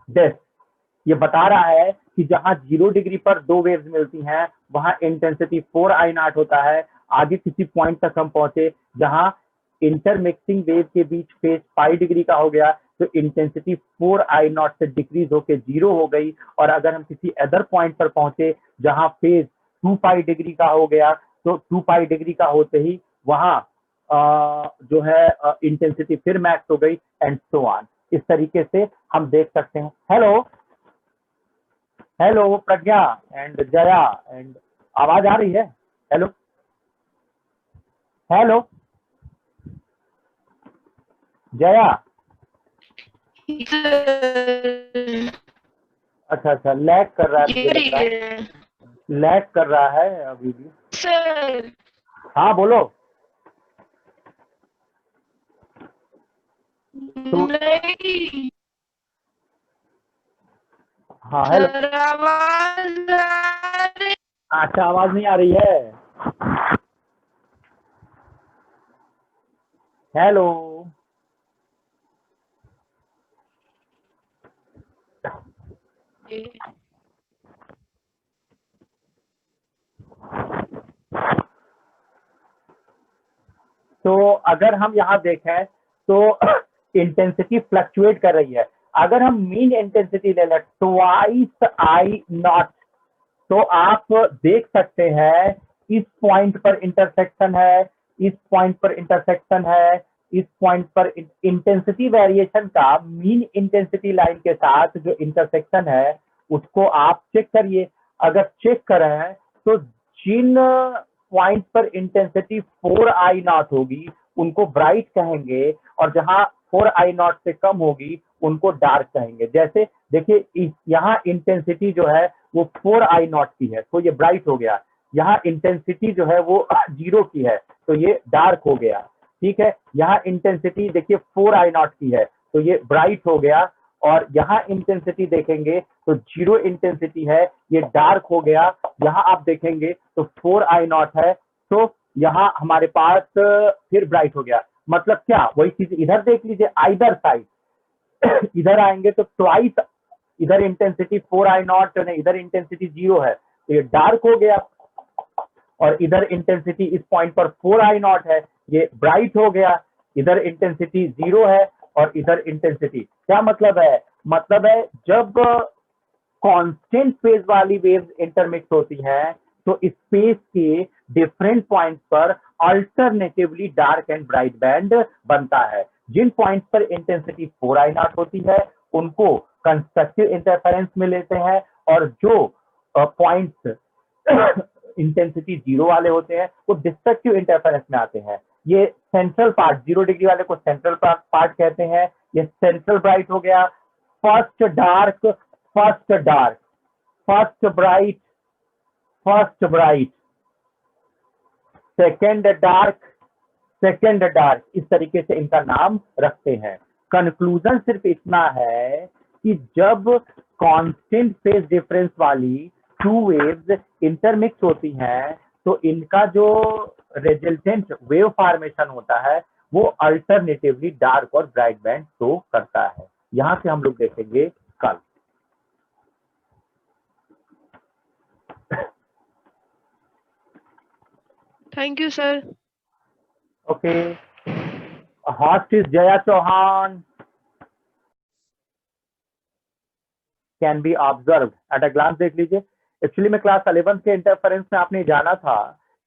दिस ये बता रहा है कि जहां 0 डिग्री पर दो वेव्स मिलती हैं वहां इंटेंसिटी 4I0 होता है। आगे किसी पॉइंट तक हम पहुंचे जहां इंटरमिक्सिंग वेव के बीच फेज 5 डिग्री का हो गया तो इंटेंसिटी 4I0 से डिक्रीज होकर 0 हो गई। और अगर हम किसी अदर पॉइंट पर पहुंचे जहां फेज 2 डिग्री का हो गया तो 2 डिग्री का होते ही वहां जो है इंटेंसिटी फिर मैक्स हो गई एंड सो ऑन। इस तरीके से हम देख सकते हैं। Hello hello Pragya and Jaya and आवाज आ रही है? हेलो हेलो जया, अच्छा अच्छा लैग कर रहा है, मुझे लग रहा है लैग कर रहा है अभी भी।
सर
हाँ बोलो। तो
नहीं
हाँ हेलो,
सर, आवाज आ रही
अच्छा आवाज नहीं आ रही है। हेलो
है।
तो अगर हम यहाँ देखें तो इंटेंसिटी फ्लक्चुएट कर रही है। अगर हम मीन इंटेंसिटी ले लें ट्वाइस आई नॉट तो आप देख सकते हैं इस पॉइंट पर इंटरसेक्शन है, इस पॉइंट पर इंटरसेक्शन है, इस पॉइंट पर इंटेंसिटी वेरिएशन का मीन इंटेंसिटी लाइन के साथ जो इंटरसेक्शन है उसको आप चेक करिए। अगर चेक करें तो जिन पॉइंट पर इंटेंसिटी 4I0 होगी उनको ब्राइट कहेंगे और जहां 4I0 से कम होगी उनको डार्क कहेंगे। जैसे देखिए यहाँ इंटेंसिटी जो है वो 4I0 की है तो ये ब्राइट हो गया, यहाँ इंटेंसिटी जो है वो 0 की है तो ये डार्क हो गया, ठीक है। यहाँ इंटेंसिटी देखिए 4I0 की है तो ये ब्राइट हो गया और यहाँ इंटेंसिटी देखेंगे तो 0 इंटेंसिटी है ये डार्क हो गया। यहाँ आप देखेंगे तो 4I0 है तो यहाँ हमारे पास फिर ब्राइट हो गया। मतलब क्या, वही चीज इधर देख लीजिए आइदर साइड इधर आएंगे तो ट्वाइस, इधर इंटेंसिटी 4I0 नहीं, इधर इंटेंसिटी 0 है तो ये डार्क हो गया और इधर इंटेंसिटी इस पॉइंट पर 4I0 है ये ब्राइट हो गया। इधर इंटेंसिटी 0 है और इधर इंटेंसिटी, क्या मतलब है? मतलब है जब कांस्टेंट फेज वाली वेव्स इंटरमिक्स होती हैं तो स्पेस के डिफरेंट पॉइंट्स पर alternatively dark and bright band बनता है। जिन पॉइंट्स पर इंटेंसिटी 4I0 होती है उनको कंस्ट्रक्टिव इंटरफेरेंस में लेते हैं और जो पॉइंट्स इंटेंसिटी 0 वाले होते हैं वो डिस्ट्रक्टिव इंटरफेरेंस में आते हैं। ये सेंट्रल पार्ट 0 डिग्री वाले को सेंट्रल पार्ट कहते हैं। ये सेंट्रल ब्राइट हो गया, first dark, first dark, first bright, first bright, second dark, second dark, इस तरीके से इनका नाम रखते हैं। कंक्लूजन सिर्फ इतना है कि जब कांस्टेंट फेज डिफरेंस वाली टू वेव्स इंटरमिक्स होती हैं तो इनका जो रिजल्टेंट वेव फॉर्मेशन होता है वो अल्टरनेटिवली डार्क और ब्राइट बैंड शो करता है। यहां से हम लोग देखेंगे कल।
Thank you sir.
Okay, host is Jaya Chauhan can be observed at a glance। देख लीजिए, एक्चुअली में क्लास 11 के इंटरफेरेंस में आपने जाना था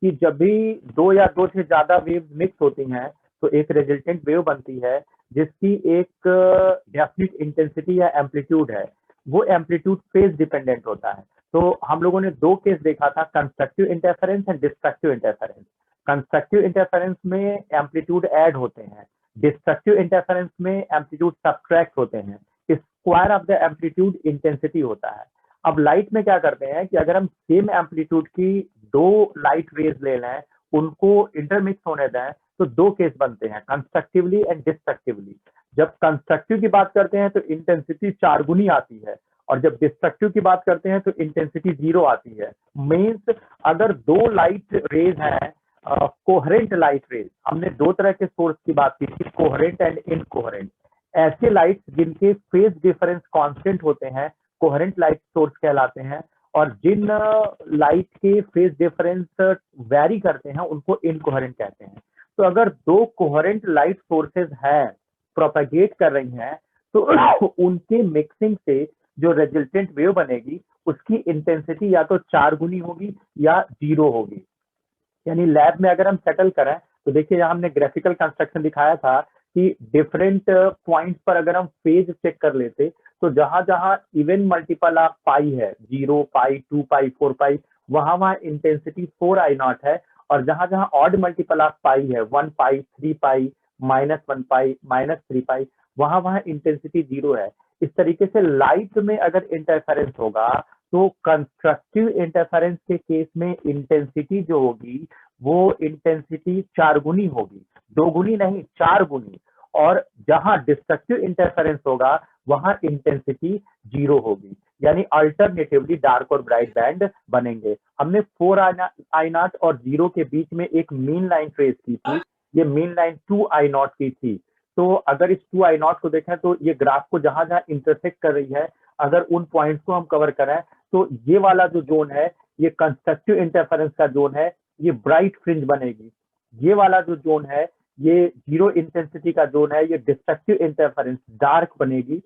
कि जब भी दो या दो से ज्यादा वेव्स मिक्स होती हैं तो एक रिजल्टेंट वेव बनती है जिसकी एक डेफिनिट इंटेंसिटी या एम्पलीट्यूड है। वो एम्पलीट्यूड फेज डिपेंडेंट होता है। तो हम लोगों ने दो केस देखा था, constructive interference and destructive interference. Constructive interference में एम्पलीट्यूड ऐड होते हैं, डिस्ट्रक्टिव इंटरफेरेंस में एम्पलीट्यूड सब्ट्रैक्ट होते हैं। Square of the amplitude intensity होता है। अब लाइट में क्या करते हैं कि अगर हम सेम एम्पलीट्यूड की दो लाइट रेज ले लें, उनको इंटरमिक्स होने दें, तो दो केस बनते हैं, कंस्ट्रक्टिवली एंड डिस्ट्रक्टिवली। जब कंस्ट्रक्टिव की बात करते हैं तो इंटेंसिटी 4 गुनी आती है, और जब डिस्ट्रक्टिव की बात करते हैं तो इंटेंसिटी 0 आती है। मीन्स अगर दो लाइट रेज हैं, कोहेरेंट लाइट रेज, हमने दो तरह के सोर्स की बात की थी, कोहेरेंट एंड इनकोहेरेंट। ऐसे लाइट जिनके फेज डिफरेंस कांस्टेंट होते हैं कोहेरेंट लाइट सोर्स कहलाते हैं, और जिन लाइट के फेज डिफरेंस वैरी करते हैं उनको इनकोहेरेंट कहते हैं। तो अगर दो कोहेरेंट लाइट सोर्सेज हैं, प्रोपेगेट कर रही हैं, तो उनके मिक्सिंग से जो रिजल्टेंट वेव बनेगी उसकी इंटेंसिटी या तो 4 गुनी होगी या 0 होगी। यानी लैब में अगर हम सेटल करें तो देखिए यहाँ हमने ग्राफिकल कंस्ट्रक्शन दिखाया था कि डिफरेंट पॉइंट्स पर अगर हम फेज चेक कर लेते तो जहां जहां इवन मल्टीपल ऑफ पाई है, 0 पाई 2 पाई 4 पाई, वहां वहां इंटेंसिटी 4I0 है, और जहां जहां ऑड मल्टीपल ऑफ पाई है, 1 पाई 3 पाई -1 पाई -3 पाई, वहां वहां इंटेंसिटी 0 है। इस तरीके से लाइट में अगर इंटरफेरेंस होगा तो कंस्ट्रक्टिव इंटरफेरेंस के केस में इंटेंसिटी जो होगी वो इंटेंसिटी 4 गुनी होगी, 2 गुनी नहीं 4 गुनी। और जहां डिस्ट्रक्टिव इंटरफेरेंस होगा वहां इंटेंसिटी 0 होगी। यानी अल्टरनेटिवली डार्क और ब्राइट बैंड बनेंगे। हमने 4I0 और 0 के बीच में एक मीन लाइन ट्रेस की थी, ये मीन लाइन 2I0 की थी। तो अगर इस 2I0 को देखें तो ये ग्राफ को जहां जहां इंटरसेक्ट कर रही है, अगर उन पॉइंट्स को हम कवर करें तो ये वाला जो जोन है ये कंस्ट्रक्टिव इंटरफेरेंस का जोन है, ये ब्राइट फ्रिंज बनेगी। ये वाला जो जोन है ये 0 इंटेंसिटी का जोन है, ये डिस्ट्रक्टिव इंटरफेरेंस डार्क बनेगी,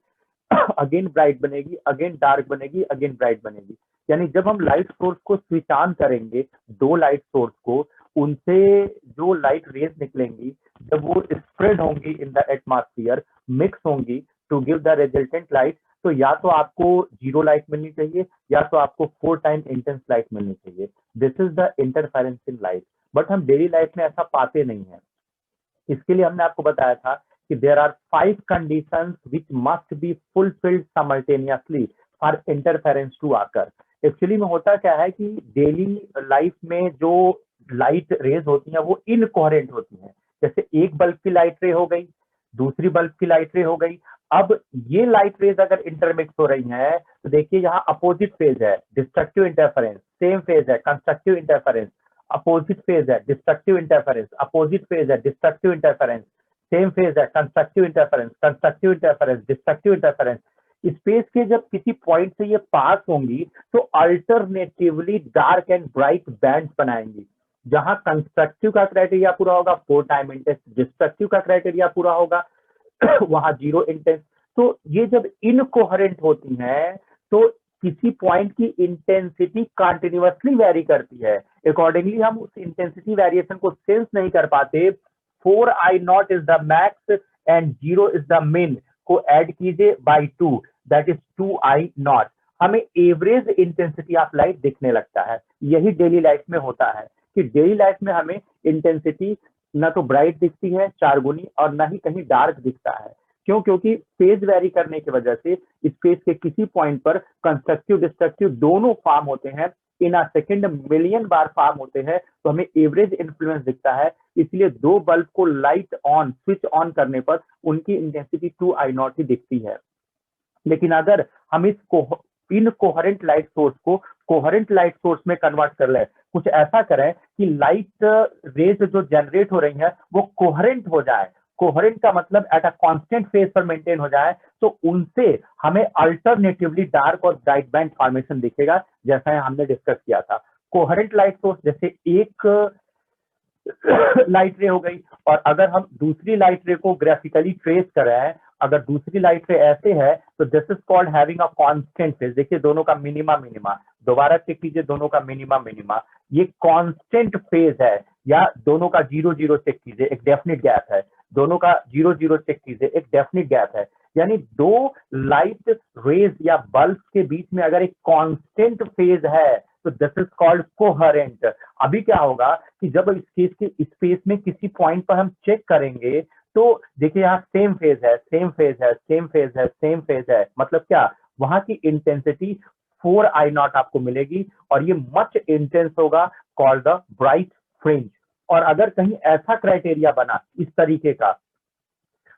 अगेन ब्राइट बनेगी, अगेन डार्क बनेगी, अगेन ब्राइट बनेगी। यानी जब हम लाइट सोर्स को स्विच ऑन करेंगे, दो लाइट सोर्स को, उनसे जो लाइट रेज निकलेंगी जब वो स्प्रेड होंगी इन द एटमॉस्फेयर, मिक्स होंगी to give the resultant light, तो या तो आपको 0 लाइट मिलनी चाहिए या तो आपको 4 टाइम इंटेंस लाइट मिलनी चाहिए। This is the interference in light. But हम डेली लाइफ में ऐसा पाते नहीं है। इसके लिए हमने आपको बताया था कि there are 5 conditions which must be fulfilled simultaneously for interference to occur. Actually में होता क्या है कि डेली लाइफ में जो लाइट रेज होती हैं वो इनकोहेरेंट होती हैं। जैसे एक बल्ब की लाइट रे हो गई, दूसरी बल्ब की लाइट रे हो गई। अब ये लाइट रेज अगर इंटरमिक्स हो रही हैं तो देखिए यहाँ अपोजिट फेज है, डिस्ट्रक्टिव इंटरफेरेंस, सेम फेज है, कंस्ट्रक्टिव इंटरफेरेंस, अपोजिट फेज है, डिस्ट्रक्टिव इंटरफेरेंस, अपोजिट फेज है, डिस्ट्रक्टिव इंटरफेरेंस, सेम फेज है, constructive interference, constructive interference, destructive interference. Space के जब किसी पॉइंट से ये पास होंगी तो alternatively dark and bright band बनाएंगी। जहां कंस्ट्रक्टिव का क्राइटेरिया पूरा होगा 4 टाइम इंटेंस, डिस्ट्रक्टिव का क्राइटेरिया पूरा होगा वहां 0 इंटेंस। तो ये जब इनकोहेरेंट होती हैं तो किसी पॉइंट की इंटेंसिटी कंटिन्यूअसली वेरी करती है, अकॉर्डिंगली हम उस इंटेंसिटी वेरिएशन को सेंस नहीं कर पाते। 4I0 is the max and 0 is the मिन को ऐड कीजिए बाई 2, दैट इज 2I0। हमें एवरेज इंटेंसिटी ऑफ लाइट दिखने लगता है। यही डेली लाइफ में होता है कि डेली लाइफ में हमें इंटेंसिटी ना तो ब्राइट दिखती है 4 गुनी और ना ही कहीं डार्क दिखता है। क्यों? क्योंकि फेज वेरी करने की वजह से स्पेस के किसी पॉइंट पर कंस्ट्रक्टिव डिस्ट्रक्टिव दोनों फॉर्म होते हैं, इन अ सेकेंड मिलियन बार फॉर्म होते हैं, तो हमें एवरेज इन्फ्लुएंस दिखता है। इसलिए दो बल्ब को लाइट ऑन स्विच ऑन करने पर उनकी इंटेंसिटी 2I0 ही दिखती है। लेकिन अगर हम इस इनकोहेरेंट लाइट सोर्स को कोहेरेंट लाइट सोर्स में कन्वर्ट कर ले, कुछ ऐसा करें कि लाइट रेज जो जनरेट हो रही है वो कोहेरेंट हो जाए, कोहेरेंट का मतलब एट अ कांस्टेंट फेज पर मेंटेन हो जाए, तो उनसे हमें अल्टरनेटिवली डार्क और ब्राइट बैंड फॉर्मेशन दिखेगा, जैसा हमने डिस्कस किया था। कोहेरेंट लाइट सोर्स जैसे एक लाइट रे हो गई, और अगर हम दूसरी लाइट रे को ग्राफिकली ट्रेस करें, अगर दूसरी लाइट रे ऐसे है तो this is called having a constant phase. देखिए दोनों का मिनिमा मिनिमा, दोबारा चेक कीजिए, दोनों का मिनिमा मिनिमा, ये कांस्टेंट फेज है। या दोनों का 0 0 चेक कीजिए, एक डेफिनेट गैप है, दोनों का 0 0 चेक कीजिए, एक डेफिनेट गैप है। यानी दो लाइट रेज या बल्ब के बीच में अगर एक कांस्टेंट फेज है तो दिस इज कॉल्ड कोहेरेंट। अभी क्या होगा कि जब इस केस के स्पेस में किसी पॉइंट पर हम चेक करेंगे तो देखिए यहाँ सेम फेज है, सेम फेज है, सेम फेज है, सेम फेज है, मतलब क्या, वहां की इंटेंसिटी 4I0 आपको मिलेगी और ये मच इंटेंस होगा कॉल्ड द ब्राइट फ्रिंज। और अगर कहीं ऐसा क्राइटेरिया बना इस तरीके का,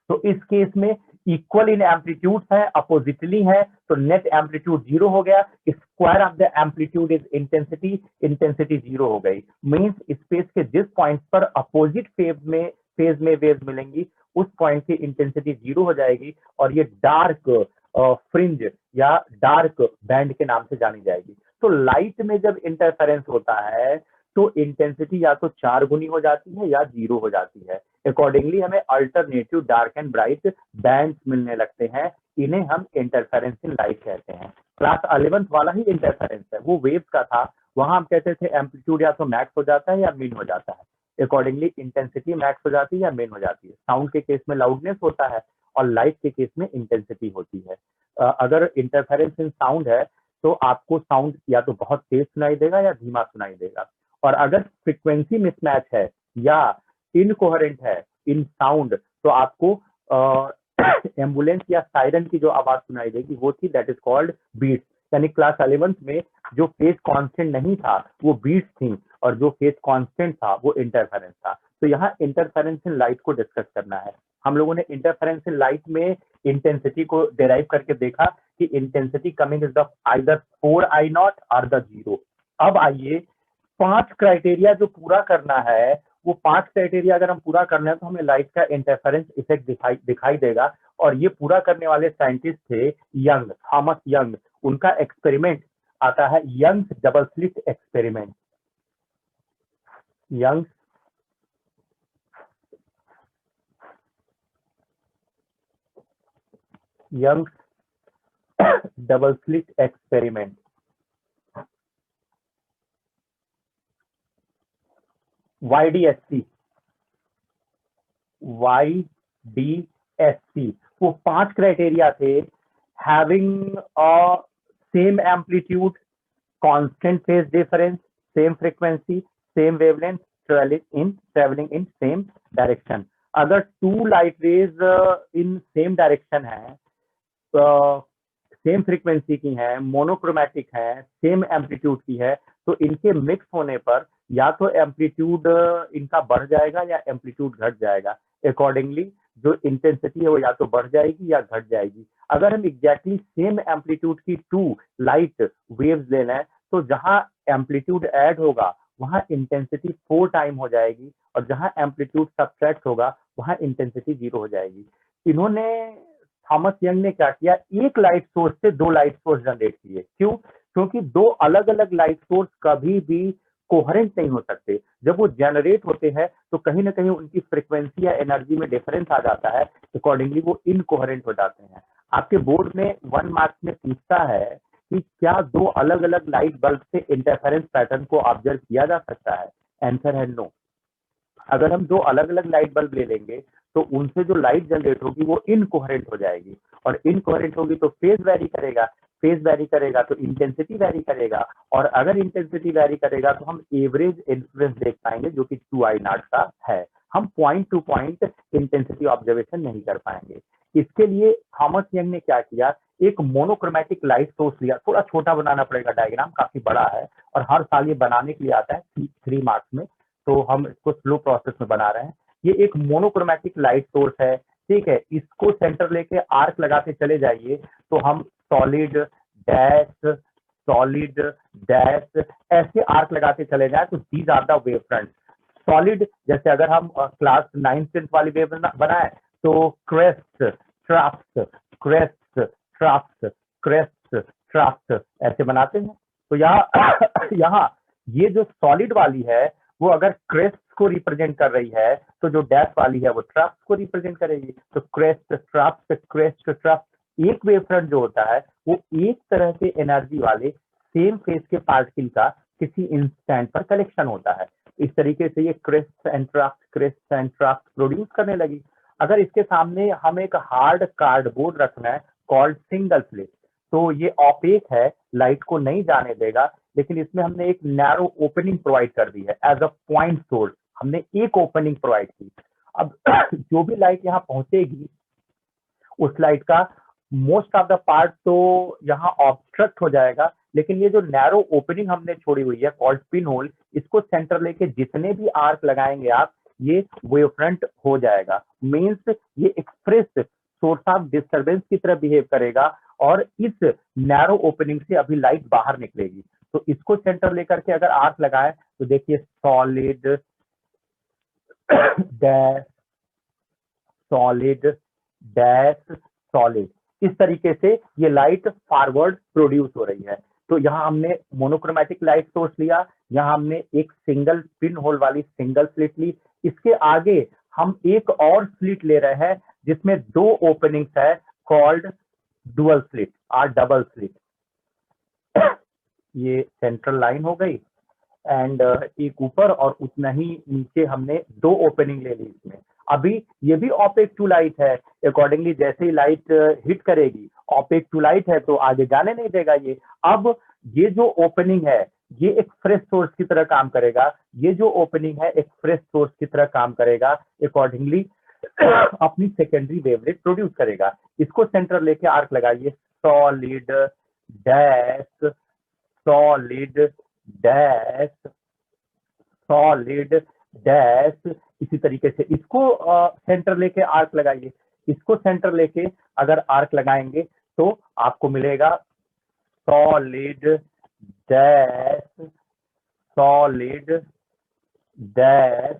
तो इस केस में इक्वल इन एम्पलीट्यूड है, अपोजिटली है, तो नेट एम्पलीट्यूड जीरो हो गया। Square of the amplitude is intensity, intensity zero हो गई। मींस स्पेस के जिस पॉइंट पर अपोजिट फेज में वेव्स मिलेंगी उस पॉइंट की इंटेंसिटी जीरो हो जाएगी और ये डार्क फ्रिंज या डार्क बैंड के नाम से जानी जाएगी। तो लाइट में जब इंटरफेरेंस होता है तो इंटेंसिटी या तो 4 गुनी हो जाती है या जीरो हो जाती है। अकॉर्डिंगली हमें alternative dark and bright bands मिलने लगते हैं, इन्हें हम इंटरफेरेंस इन लाइट कहते हैं। क्लास 11th वाला ही इंटरफेरेंस है, वो वेव्स का था। वहां हम कहते थे एम्पलीट्यूड या तो मैक्स हो जाता है या मिन हो जाता है। अकॉर्डिंगली इंटेंसिटी मैक्स हो जाती है या मिन हो जाती है। साउंड के केस में लाउडनेस होता है और लाइट के केस में इंटेंसिटी होती है। अगर इंटरफेरेंस इन साउंड है तो आपको साउंड या तो बहुत तेज सुनाई देगा या धीमा सुनाई देगा। और अगर फ्रीक्वेंसी मिसमैच है या इनकोहेरेंट है इन साउंड तो आपको एम्बुलेंस या सायरन की जो आवाज सुनाई देगी वो थी, दैट इज कॉल्ड बीट्स। यानी क्लास 11th में जो फेज कांस्टेंट नहीं था वो बीट्स थी और जो फेज कांस्टेंट था वो इंटरफेरेंस था। तो यहाँ इंटरफेरेंस इन लाइट को डिस्कस करना है। हम लोगों ने इंटरफेरेंस इन लाइट में इंटेंसिटी को डिराइव करके देखा कि intensity coming is the either 4I0 और द जीरो। अब आइए 5 क्राइटेरिया जो पूरा करना है, वो 5 क्राइटेरिया अगर हम पूरा करना है तो हमें लाइट का इंटरफेरेंस इफेक्ट दिखाई देगा। और ये पूरा करने वाले साइंटिस्ट थे यंग, थॉमस यंग। उनका एक्सपेरिमेंट आता है Young's double slit experiment. Young's double slit experiment. YDSC वो 5 क्राइटेरिया थे। Having a same amplitude, constant phase difference, same frequency, same wavelength, travelling in same direction. अगर 2 light rays in same direction है, same frequency की है, monochromatic है, same amplitude की है, तो इनके मिक्स होने पर या तो एम्पलीट्यूड इनका बढ़ जाएगा या एम्पलीट्यूड घट जाएगा। अकॉर्डिंगली जो इंटेंसिटी है वो या तो बढ़ जाएगी या घट जाएगी। अगर हम एग्जैक्टली सेम एम्पलीट्यूड की 2 लाइट वेव्स लेना है तो जहां एम्पलीट्यूड ऐड होगा वहां इंटेंसिटी 4 टाइम हो जाएगी और जहां एम्पलीट्यूड सब्ट्रैक्ट होगा वहां इंटेंसिटी 0 हो जाएगी। इन्होंने थॉमस यंग ने क्या किया, एक लाइट सोर्स से 2 लाइट सोर्स जनरेट किए। क्यों? क्योंकि 2 अलग अलग लाइट सोर्स कभी भी कोहेरेंट नहीं हो सकते। जब वो जनरेट होते हैं तो कहीं ना कहीं उनकी फ्रीक्वेंसी या एनर्जी में डिफरेंस आ जाता है, अकॉर्डिंगली वो इनकोहेरेंट हो जाते हैं। आपके बोर्ड में 1 मार्क्स में पूछता है कि क्या 2 अलग अलग लाइट बल्ब से इंटरफेरेंस पैटर्न को ऑब्जर्व किया जा सकता है? आंसर है नो। अगर हम 2 अलग अलग लाइट बल्ब ले लेंगे तो उनसे जो लाइट जनरेट होगी वो इनकोहेरेंट हो जाएगी और इनकोहेरेंट होगी तो फेज वेरी करेगा, फेज वेरी करेगा तो इंटेंसिटी वेरी करेगा और अगर इंटेंसिटी वेरी करेगा तो हम एवरेज इन्फ्लुएंस देख पाएंगे जो कि 2I0 का है। हम point two point intensity observation नहीं कर पाएंगे। इसके लिए थॉमस यंग ने क्या किया, एक मोनोक्रोमैटिक लाइट सोर्स लिया। थोड़ा छोटा बनाना पड़ेगा, डायग्राम काफी बड़ा है और हर साल ये बनाने के लिए आता है 3 मार्क्स में, तो हम इसको स्लो प्रोसेस में बना रहे हैं। ये एक मोनोक्रोमैटिक लाइट सोर्स है, ठीक है। इसको सेंटर लेके आर्क लगाते चले जाइए तो हम सॉलिड डैश ऐसे आर्क लगाते चले जाए तो these are the wave front. Solid जैसे अगर हम क्लास 9th 10th वाली वेव बनाए तो क्रेस्ट ट्राफ्ट ऐसे बनाते हैं। तो यहाँ ये जो सॉलिड वाली है वो अगर क्रेस्ट को रिप्रेजेंट कर रही है तो जो डैश वाली है वो ट्राफ्ट को रिप्रेजेंट करेगी। तो क्रेस्ट ट्राफ्ट एक वेव फ्रंट जो होता है वो एक तरह के एनर्जी वाले सेम फेज के पार्टिकल का किसी इंस्टेंट पर कलेक्शन होता है। इस तरीके से ये क्रेस्ट एंड ट्राफ्ट प्रोड्यूस करने लगी। अगर इसके सामने हम एक हार्ड कार्डबोर्ड रखना है कॉल्ड सिंगल स्लिट, तो ये ऑपेक है, लाइट को नहीं जाने देगा, लेकिन इसमें हमने एक नैरो ओपनिंग प्रोवाइड कर दी है एज अ पॉइंट सोर्स। हमने एक ओपनिंग प्रोवाइड की। अब जो भी लाइट यहाँ पहुंचेगी उस लाइट का मोस्ट ऑफ द पार्ट तो यहाँ ऑब्स्ट्रक्ट हो जाएगा, लेकिन ये जो नैरो ओपनिंग हमने छोड़ी हुई है कॉल्ड पिन होल, इसको सेंटर लेके जितने भी आर्क लगाएंगे आप, ये वेव फ्रंट हो जाएगा। मीन्स ये एक्सप्रेस सोर्स ऑफ डिस्टरबेंस की तरह बिहेव करेगा और इस नैरो ओपनिंग से अभी लाइट बाहर निकलेगी। तो इसको सेंटर लेकर के अगर आर्क लगाए तो देखिए solid dash solid dash solid, इस तरीके से ये लाइट फॉरवर्ड प्रोड्यूस हो रही है। तो यहाँ हमने मोनोक्रोमैटिक लाइट सोर्स लिया, यहाँ हमने एक सिंगल पिन होल वाली सिंगल स्लिट ली, इसके आगे हम एक और स्लिट ले रहे हैं जिसमें दो ओपनिंग्स है कॉल्ड डुअल स्लिट और डबल स्लिट। ये सेंट्रल लाइन हो गई एंड एक ऊपर और उतना ही नीचे हमने दो ओपनिंग ले ली इसमें। अभी ये भी ऑपेक टू लाइट है, अकॉर्डिंगली जैसे ही लाइट हिट करेगी, ऑपेक टू लाइट है तो आगे जाने नहीं देगा ये। अब ये जो ओपनिंग है ये एक फ्रेश सोर्स की तरह काम करेगा, ये जो ओपनिंग है एक फ्रेश सोर्स की तरह काम करेगा, अकॉर्डिंगली अपनी सेकेंडरी वेवलेट प्रोड्यूस करेगा। इसको सेंटर लेके आर्क लगाइए, solid dash solid dash solid dash, इसी तरीके से इसको सेंटर लेके आर्क लगाइए। इसको सेंटर लेके अगर आर्क लगाएंगे तो आपको मिलेगा solid dash solid dash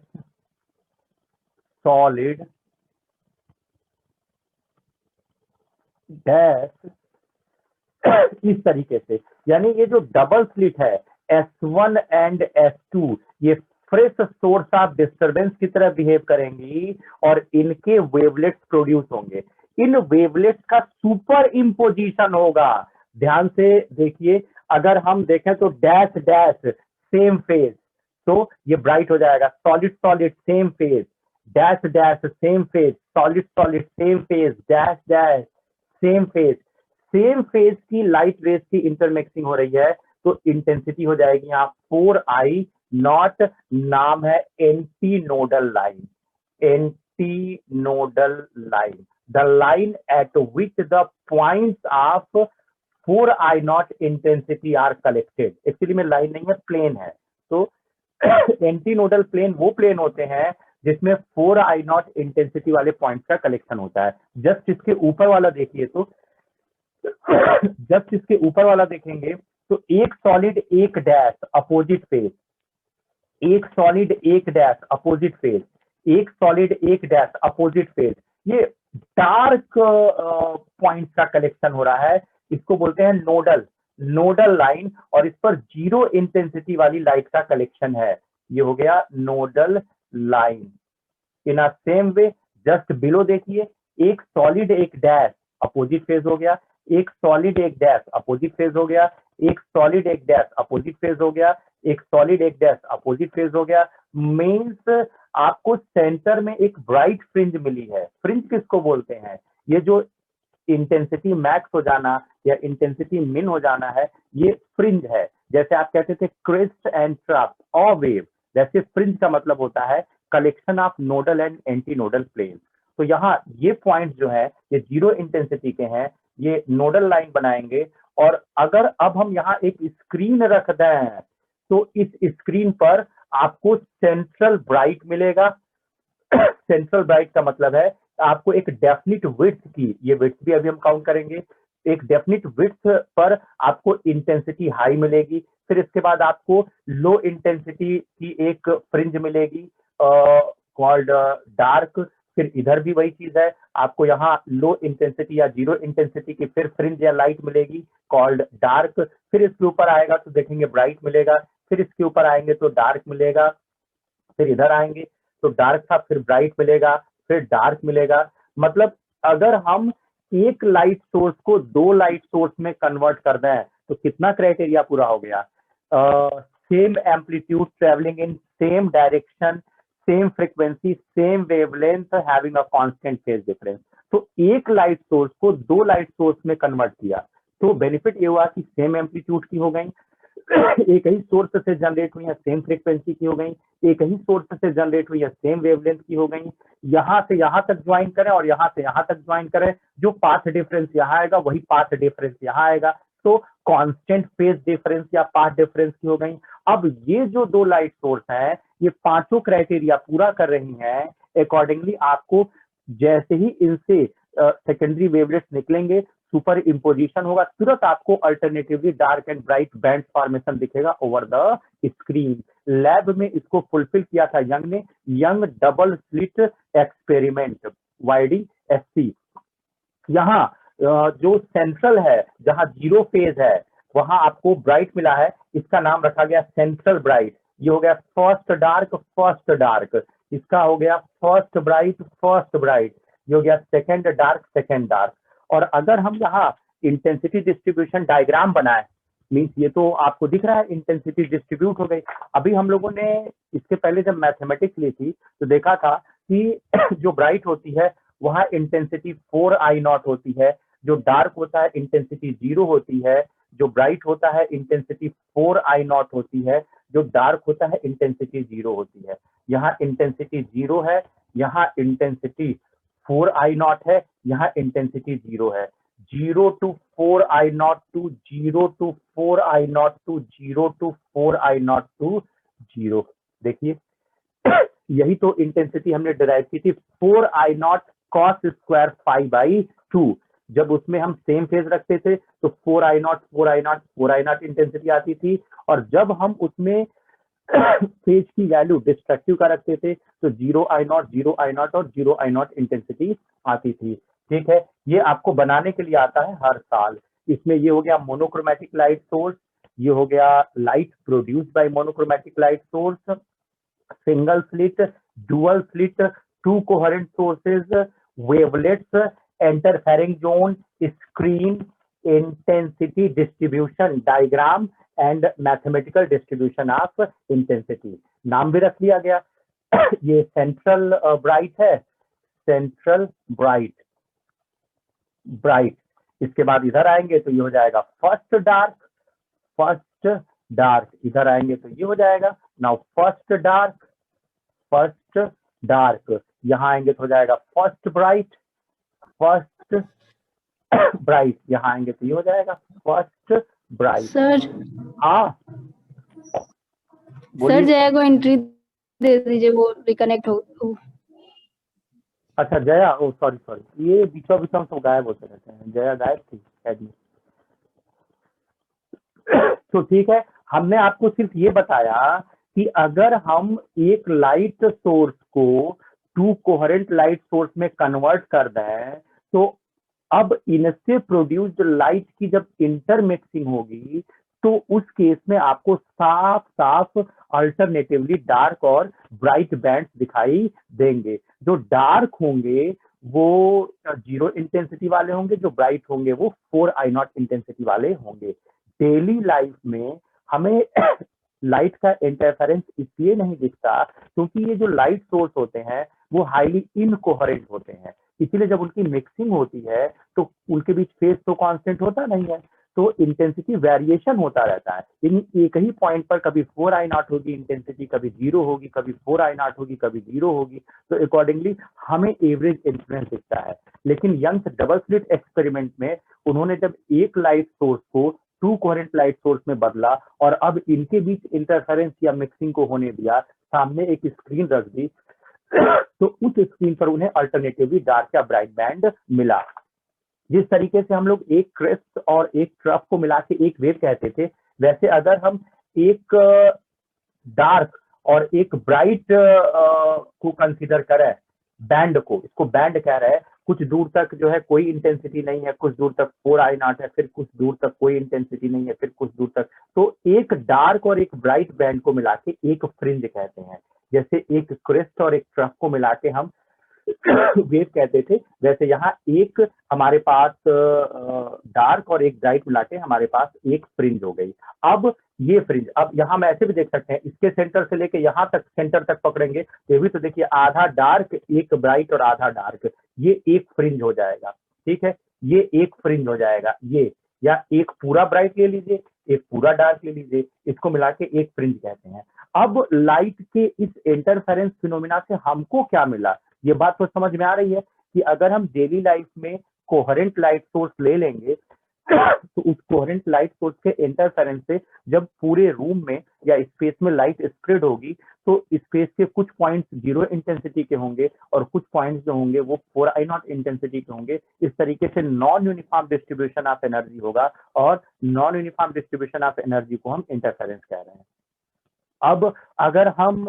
solid dash, इस तरीके से। यानी ये जो डबल स्लिट है S1 एंड S2, ये फ्रेश सोर्स ऑफ डिस्टरबेंस की तरह बिहेव करेंगी और इनके वेवलेट्स प्रोड्यूस होंगे। इन वेवलेट्स का सुपर इम्पोजिशन होगा। ध्यान से देखिए, अगर हम देखें तो डैश डैश सेम फेज, तो ये ब्राइट हो जाएगा, solid solid same phase, dash dash same phase, solid solid same phase, dash dash same phase. Same phase की लाइट रेज की इंटरमिक्सिंग हो रही है तो इंटेंसिटी हो जाएगी यहाँ 4I नॉट, नाम है anti nodal line, anti nodal line, the line at which the points of 4I naught intensity are collected. Actually में लाइन नहीं है, प्लेन है। तो एंटी नोडल प्लेन वो प्लेन होते हैं जिसमें 4I नॉट इंटेंसिटी वाले पॉइंट्स का कलेक्शन होता है। जस्ट इसके ऊपर वाला देखिए, तो जब इसके ऊपर वाला देखेंगे तो एक सॉलिड एक डैश अपोजिट फेज, एक सॉलिड एक डैश अपोजिट फेज, एक सॉलिड एक डैश अपोजिट फेज, ये डार्क पॉइंट्स का कलेक्शन हो रहा है। इसको बोलते हैं नोडल, नोडल लाइन, और इस पर जीरो इंटेंसिटी वाली लाइट का कलेक्शन है। ये हो गया नोडल लाइन। इन अ सेम वे जस्ट बिलो देखिए, एक सॉलिड एक डैश अपोजिट फेज हो गया, एक सॉलिड एक डैश अपोजिट फेज हो गया, एक सॉलिड एक डैश अपोजिट फेज हो गया, एक सॉलिड एक डैश अपोजिट फेज हो गया। मीन्स आपको सेंटर में एक ब्राइट फ्रिंज मिली है। फ्रिंज किसको बोलते हैं? ये जो इंटेंसिटी मैक्स हो जाना या इंटेंसिटी मिन हो जाना है, ये फ्रिंज है। जैसे आप कहते थे क्रिस्ट एंड ट्रफ और वेव, वैसे फ्रिंज का मतलब होता है collection of nodal and anti nodal plane. तो यहाँ ये पॉइंट जो है ये जीरो इंटेंसिटी के हैं, ये नोडल लाइन बनाएंगे। और अगर अब हम यहाँ एक स्क्रीन रख दें तो इस स्क्रीन पर आपको सेंट्रल ब्राइट मिलेगा। सेंट्रल ब्राइट का मतलब है आपको एक डेफिनिट विड्थ की, ये विड्थ भी अभी हम काउंट करेंगे, एक डेफिनिट विड्थ पर आपको इंटेंसिटी हाई मिलेगी। फिर इसके बाद आपको लो इंटेंसिटी की एक फ्रिंज मिलेगी कॉल्ड डार्क। फिर इधर भी वही चीज है, आपको यहाँ लो इंटेंसिटी या जीरो इंटेंसिटी की फिर फ्रिंज या लाइट मिलेगी कॉल्ड डार्क। फिर इसके ऊपर आएगा तो देखेंगे ब्राइट मिलेगा, फिर इसके ऊपर आएंगे तो डार्क मिलेगा, फिर इधर आएंगे तो डार्क था, फिर ब्राइट मिलेगा, फिर डार्क मिलेगा। मतलब अगर हम एक लाइट सोर्स को दो लाइट सोर्स में कन्वर्ट कर दें तो कितना क्राइटेरिया पूरा हो गया? Same amplitude travelling in same direction, same frequency, same wavelength, having a constant phase difference. तो एक लाइट सोर्स को दो लाइट सोर्स में कन्वर्ट किया तो बेनिफिट ये हुआ कि सेम एम्पलीट्यूड की हो गई, एक ही सोर्स से जनरेट हुई है, सेम फ्रीक्वेंसी की हो गई, एक ही सोर्स से जनरेट हुई है, सेम वेवलेंथ की हो गई, यहाँ से यहाँ तक ज्वाइन करें और यहाँ से यहाँ तक ज्वाइन करें, जो पाथ डिफरेंस यहाँ आएगा वही पाथ डिफरेंस यहाँ आएगा, तो कांस्टेंट फेज डिफरेंस या पाथ डिफरेंस की हो गई। अब ये जो दो लाइट सोर्स है ये पांचों क्राइटेरिया पूरा कर रही हैं, अकॉर्डिंगली आपको जैसे ही इनसे सेकेंडरी वेवलेट्स निकलेंगे, सुपर इम्पोजिशन होगा, तुरंत आपको alternatively dark and bright band formation दिखेगा ओवर द स्क्रीन। लैब में इसको फुलफिल किया था यंग ने, young double slit experiment YDSC। यहाँ जो सेंट्रल है, जहां जीरो फेज है, वहां आपको ब्राइट मिला है, इसका नाम रखा गया सेंट्रल ब्राइट। ये हो गया फर्स्ट डार्क, इसका हो गया फर्स्ट ब्राइट, ये हो गया सेकेंड डार्क। और अगर हम यहाँ इंटेंसिटी डिस्ट्रीब्यूशन डायग्राम बनाए, मीन्स ये तो आपको दिख रहा है इंटेंसिटी डिस्ट्रीब्यूट हो गई। अभी हम लोगों ने इसके पहले जब मैथमेटिक्स ली थी तो देखा था कि जो ब्राइट होती है वहां इंटेंसिटी 4I0 होती है, जो डार्क होता है इंटेंसिटी 0 होती है, जो ब्राइट होता है इंटेंसिटी 4I0 होती है, जो डार्क होता है इंटेंसिटी 0 होती है। यहाँ इंटेंसिटी 0 है, यहाँ इंटेंसिटी 4I0 है, यहाँ इंटेंसिटी 0 है। 0 to 4I0 to 0 to 4I0 to 0 to 4I0 to 0। देखिए यही तो इंटेंसिटी हमने डिराइव की थी 4I0 cos square phi by 2। जब उसमें हम सेम फेज रखते थे तो 4I0 इंटेंसिटी आती थी, और जब हम उसमें फेज की वैल्यू डिस्ट्रक्टिव का रखते थे तो 0I0 और 0I0 इंटेंसिटी आती थी। ठीक है, ये आपको बनाने के लिए आता है हर साल। इसमें ये हो गया मोनोक्रोमेटिक लाइट सोर्स, ये हो गया light produced by monochromatic light source, single slit, dual slit, to coherent sources, wavelets, interfering zone, screen, intensity distribution diagram and mathematical distribution of intensity. नाम भी रख लिया गया। ये सेंट्रल ब्राइट है, सेंट्रल ब्राइट। इसके बाद इधर आएंगे तो ये हो जाएगा फर्स्ट डार्क, इधर आएंगे तो ये हो जाएगा नाउ फर्स्ट डार्क, यहाँ आएंगे तो हो जाएगा फर्स्ट ब्राइट, यहाँ आएंगे तो ये हो जाएगा फर्स्ट ब्राइट।
सर
हाँ
सर जया को एंट्री दे दीजिए, वो रिकनेक्ट हो।
अच्छा जया, ओ सॉरी, ये बीचों बीचों सब गायब होते रहते हैं, जया गायब थी शायद में। तो ठीक है, हमने आपको सिर्फ ये बताया कि अगर हम एक लाइट सोर्स को टू कोहेरेंट लाइट सोर्स में कन्वर्ट कर दें तो अब इनसे प्रोड्यूस्ड लाइट की जब इंटरमिक्सिंग होगी तो उस केस में आपको साफ अल्टरनेटिवली डार्क और ब्राइट बैंड्स दिखाई देंगे। जो डार्क होंगे वो 0 इंटेंसिटी वाले होंगे, जो ब्राइट होंगे वो 4I0 इंटेंसिटी वाले होंगे। डेली लाइफ में हमें लाइट का इंटरफेरेंस इसलिए नहीं दिखता क्योंकि ये जो लाइट सोर्स होते हैं वो हाईली इनकोहेरेंट होते हैं, इसीलिए जब उनकी मिक्सिंग होती है तो उनके बीच फेज तो कांस्टेंट होता नहीं है, तो इंटेंसिटी वेरिएशन होता रहता है। यानी एक ही पॉइंट पर कभी 4I0 होगी इंटेंसिटी, कभी 0 होगी, कभी 4I0 होगी, कभी 0 होगी, तो अकॉर्डिंगली हमें एवरेज इंफ्लुएंस दिखता है। लेकिन यंग डबल स्लिट एक्सपेरिमेंट में उन्होंने जब एक लाइट सोर्स को टू कोहेरेंट लाइट सोर्स में बदला और अब इनके बीच इंटरफेरेंस या मिक्सिंग को होने दिया, सामने एक स्क्रीन रख दी, तो उस स्क्रीन पर उन्हें अल्टरनेटिवली डार्क या ब्राइट बैंड मिला। जिस तरीके से हम लोग एक क्रेस्ट और एक ट्रफ को मिला के एक वेव कहते थे, वैसे अगर हम एक डार्क और एक ब्राइट को कंसीडर करें, बैंड को, इसको बैंड कह रहे हैं, कुछ दूर तक जो है कोई इंटेंसिटी नहीं है, कुछ दूर तक 4I0 है, फिर कुछ दूर तक कोई इंटेंसिटी नहीं है, फिर कुछ दूर तक, तो एक डार्क और एक ब्राइट बैंड को मिला के एक फ्रिंज कहते हैं। जैसे एक क्रेस्ट और एक ट्रफ को मिला के हम वेव कहते थे, वैसे यहाँ एक हमारे पास डार्क और एक ब्राइट मिला के हमारे पास एक फ्रिंज हो गई। अब ये फ्रिंज, अब यहाँ मैं ऐसे भी देख सकते हैं, इसके सेंटर से लेके यहाँ तक सेंटर तक पकड़ेंगे तो ये भी तो देखिए आधा डार्क एक ब्राइट और आधा डार्क, ये एक फ्रिंज हो जाएगा। ठीक है, ये एक फ्रिंज हो जाएगा ये, या एक पूरा ब्राइट ले लीजिए एक पूरा डार्क ले लीजिए, इसको मिला के एक फ्रिंज कहते हैं। अब लाइट के इस इंटरफेरेंस फिनोमिना से हमको क्या मिला, ये बात तो समझ में आ रही है कि अगर हम डेली लाइफ में कोहेरेंट लाइट सोर्स ले लेंगे तो उस कोहेरेंट लाइट सोर्स के इंटरफेरेंस से जब पूरे रूम में या स्पेस में लाइट स्प्रेड होगी तो स्पेस के कुछ पॉइंट्स 0 इंटेंसिटी के होंगे और कुछ पॉइंट्स जो होंगे वो 4I0 इंटेंसिटी के होंगे। इस तरीके से non uniform distribution of energy होगा और non uniform distribution of energy को हम इंटरफेरेंस कह रहे हैं। अब अगर हम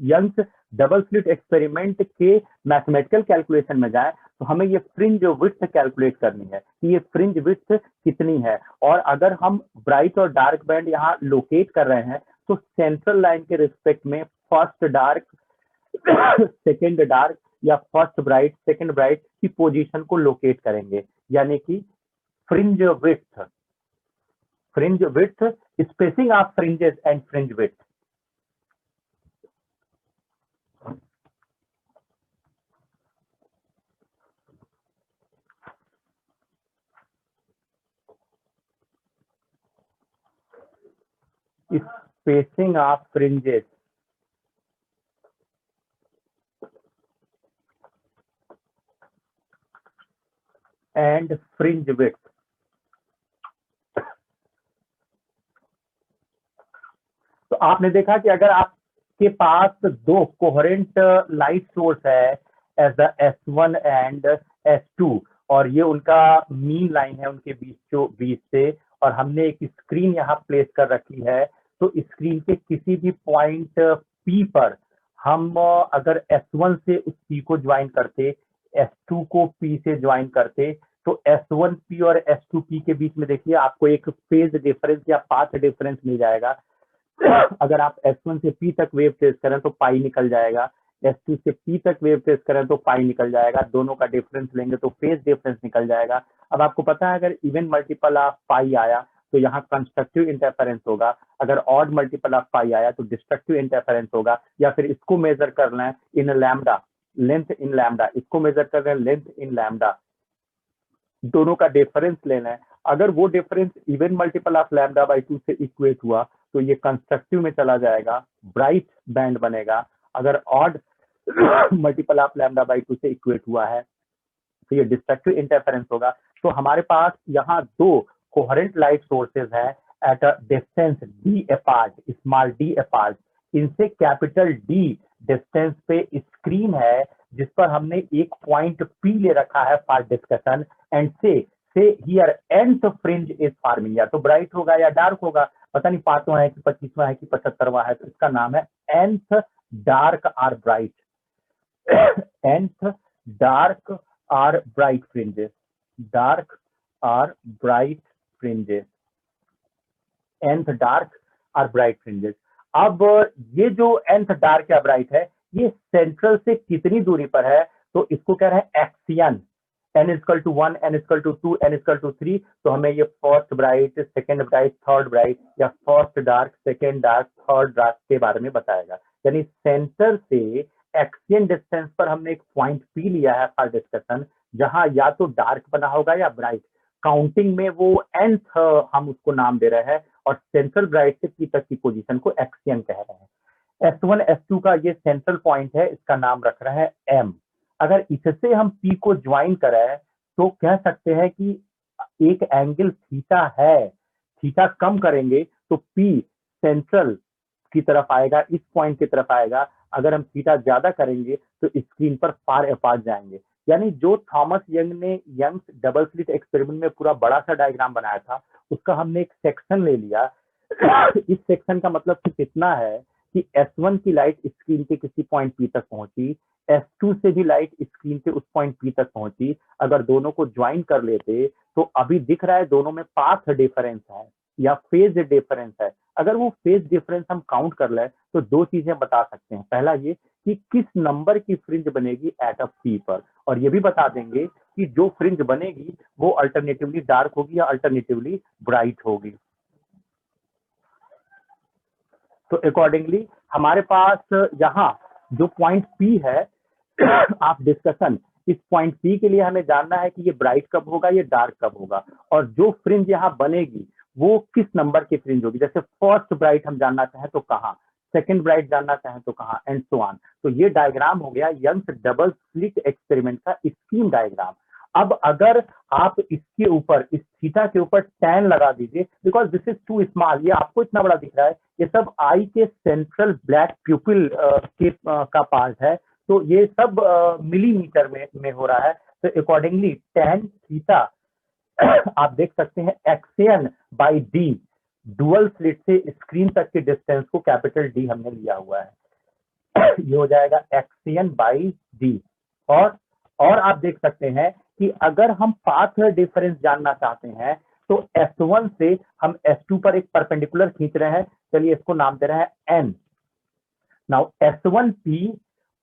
यंग्स डबल स्लिट एक्सपेरिमेंट के मैथमेटिकल कैलकुलेशन में जाए तो हमें ये फ्रिंज विड्थ कैलकुलेट करनी है कि ये फ्रिंज विड्थ कितनी है। और अगर हम ब्राइट और डार्क बैंड यहाँ लोकेट कर रहे हैं तो सेंट्रल लाइन के रिस्पेक्ट में फर्स्ट डार्क सेकेंड डार्क या फर्स्ट ब्राइट सेकेंड ब्राइट की पोजीशन को लोकेट करेंगे, यानी कि fringe width spacing of fringes and fringe width. Spacing of fringes and fringe width। तो आपने देखा कि अगर आपके पास दो कोहेरेंट लाइट सोर्स है as the S1 and S2 और ये उनका मीन लाइन है उनके बीच से, और हमने एक स्क्रीन यहाँ प्लेस कर रखी है, तो स्क्रीन के किसी भी पॉइंट P पर हम अगर S1 से उस P को ज्वाइन करते, S2 को P से ज्वाइन करते, तो S1P और S2P के बीच में देखिए आपको एक फेज डिफरेंस या पाथ डिफरेंस मिल जाएगा। अगर आप S1 से P तक वेव ट्रेस करें तो पाई निकल जाएगा, S2 से P तक वेव ट्रेस करें तो पाई निकल जाएगा, दोनों का डिफरेंस लेंगे तो फेज डिफरेंस निकल जाएगा। अब आपको पता है अगर इवन मल्टीपल ऑफ पाई आया तो यहाँ कंस्ट्रक्टिव इंटरफेरेंस होगा, अगर ऑड मल्टीपल ऑफ पाई आया तो डिस्ट्रक्टिव इंटरफेरेंस होगा। या फिर इसको मेजर कर लें इन लैम्डा, लेंथ इन लैम्डा, इसको मेजर कर रहे हैं लेंथ इन लैम्डा, दोनों का डिफरेंस लेना है। अगर वो difference even multiple of lambda by 2 से इक्वेट हुआ तो ये कंस्ट्रक्टिव में चला जाएगा, ब्राइट बैंड बनेगा। अगर odd multiple of lambda by 2 से इक्वेट हुआ है तो ये डिस्ट्रक्टिव इंटरफेरेंस होगा। तो हमारे पास यहाँ दो कोहेरेंट लाइट सोर्सेज है at a distance d apart, small d apart, इनसे कैपिटल D डिस्टेंस पे स्क्रीन है जिस पर हमने एक पॉइंट P ले रखा है फॉर डिस्कशन, एंड से here nth fringe is forming, या तो ब्राइट होगा या डार्क होगा, पता नहीं 5वां है कि 25वां है कि 75वां है, तो इसका नाम है nth डार्क और ब्राइट, nth डार्क और ब्राइट फ्रिंजेस, डार्क और ब्राइट फ्रिंजेस, nth डार्क और ब्राइट फ्रिंजेस। अब ये जो nth डार्क या ब्राइट है ये सेंट्रल से कितनी दूरी पर है, तो इसको कह रहे हैं x n, n equal to 1, n equal to 2, n equal to 3। तो हमें ये first bright, second bright, third bright या first dark, second dark, third dark के बारे में बताएगा। यानी सेंटर से एक्सियन डिस्टेंस पर हमने एक पॉइंट P लिया है फॉर डिस्कशन, जहां या तो डार्क बना होगा या ब्राइट, काउंटिंग में वो nth हम उसको नाम दे रहे हैं, और सेंट्रल ब्राइट से P तक की पोजीशन को एक्सियन कह रहे हैं। S1 S2 का ये सेंट्रल पॉइंट है, इसका नाम रख रहे हैं M। अगर इससे हम P को ज्वाइन करें तो कह सकते हैं कि एक एंगल थीटा है, थीटा कम करेंगे तो P सेंट्रल की तरफ आएगा, इस पॉइंट की तरफ आएगा, अगर हम थीटा ज्यादा करेंगे तो स्क्रीन पर फार अपार्ट जाएंगे। यानी जो थॉमस यंग ने यंग्स डबल स्लिट एक्सपेरिमेंट में पूरा बड़ा सा डायग्राम बनाया था उसका हमने एक सेक्शन ले लिया। इस सेक्शन का मतलब सिर्फ इतना है कि S1 की लाइट स्क्रीन के किसी पॉइंट P तक पहुंची, S2 से भी लाइट स्क्रीन के उस पॉइंट P तक पहुंची, अगर दोनों को ज्वाइन कर लेते तो अभी दिख रहा है दोनों में पाथ डिफरेंस है या फेज डिफरेंस है। अगर वो फेज डिफरेंस हम काउंट कर ले तो दो चीजें बता सकते हैं, पहला ये कि किस नंबर की फ्रिंज बनेगी एट अ P पर, और ये भी बता देंगे कि जो फ्रिंज बनेगी वो अल्टरनेटिवली डार्क होगी या अल्टरनेटिवली ब्राइट होगी। तो अकॉर्डिंगली हमारे पास यहाँ जो पॉइंट P है ऑफ डिस्कशन, इस पॉइंट सी के लिए हमें जानना है कि ये ब्राइट कब होगा, ये डार्क कब होगा, और जो फ्रिंज यहाँ बनेगी वो किस नंबर की फ्रिंज होगी। जैसे फर्स्ट ब्राइट हम जानना चाहें तो कहाँ, सेकंड ब्राइट जानना चाहें तो कहाँ, एंड सो ऑन। तो ये डायग्राम हो गया यंग्स डबल स्लिट एक्सपेरिमेंट का स्कीम डायग्राम। अब अगर आप इसके ऊपर, इस थीटा के ऊपर tan लगा दीजिए, because this is too small, ये आपको इतना बड़ा दिख रहा है, ये सब आई के सेंट्रल ब्लैक प्यूपिल का पार्ट है, तो ये सब मिलीमीटर में हो रहा है। तो अकॉर्डिंगली tan थीटा आप देख सकते हैं एक्सियन बाई डी, डुअल स्लिट से स्क्रीन तक के डिस्टेंस को कैपिटल डी हमने लिया हुआ है, ये हो जाएगा एक्सियन बाई डी। और आप देख सकते हैं कि अगर हम पाथ डिफरेंस जानना चाहते हैं तो S1 से हम S2 पर एक परपेंडिकुलर खींच रहे हैं, चलिए इसको नाम दे रहे हैं N। नाउ S1P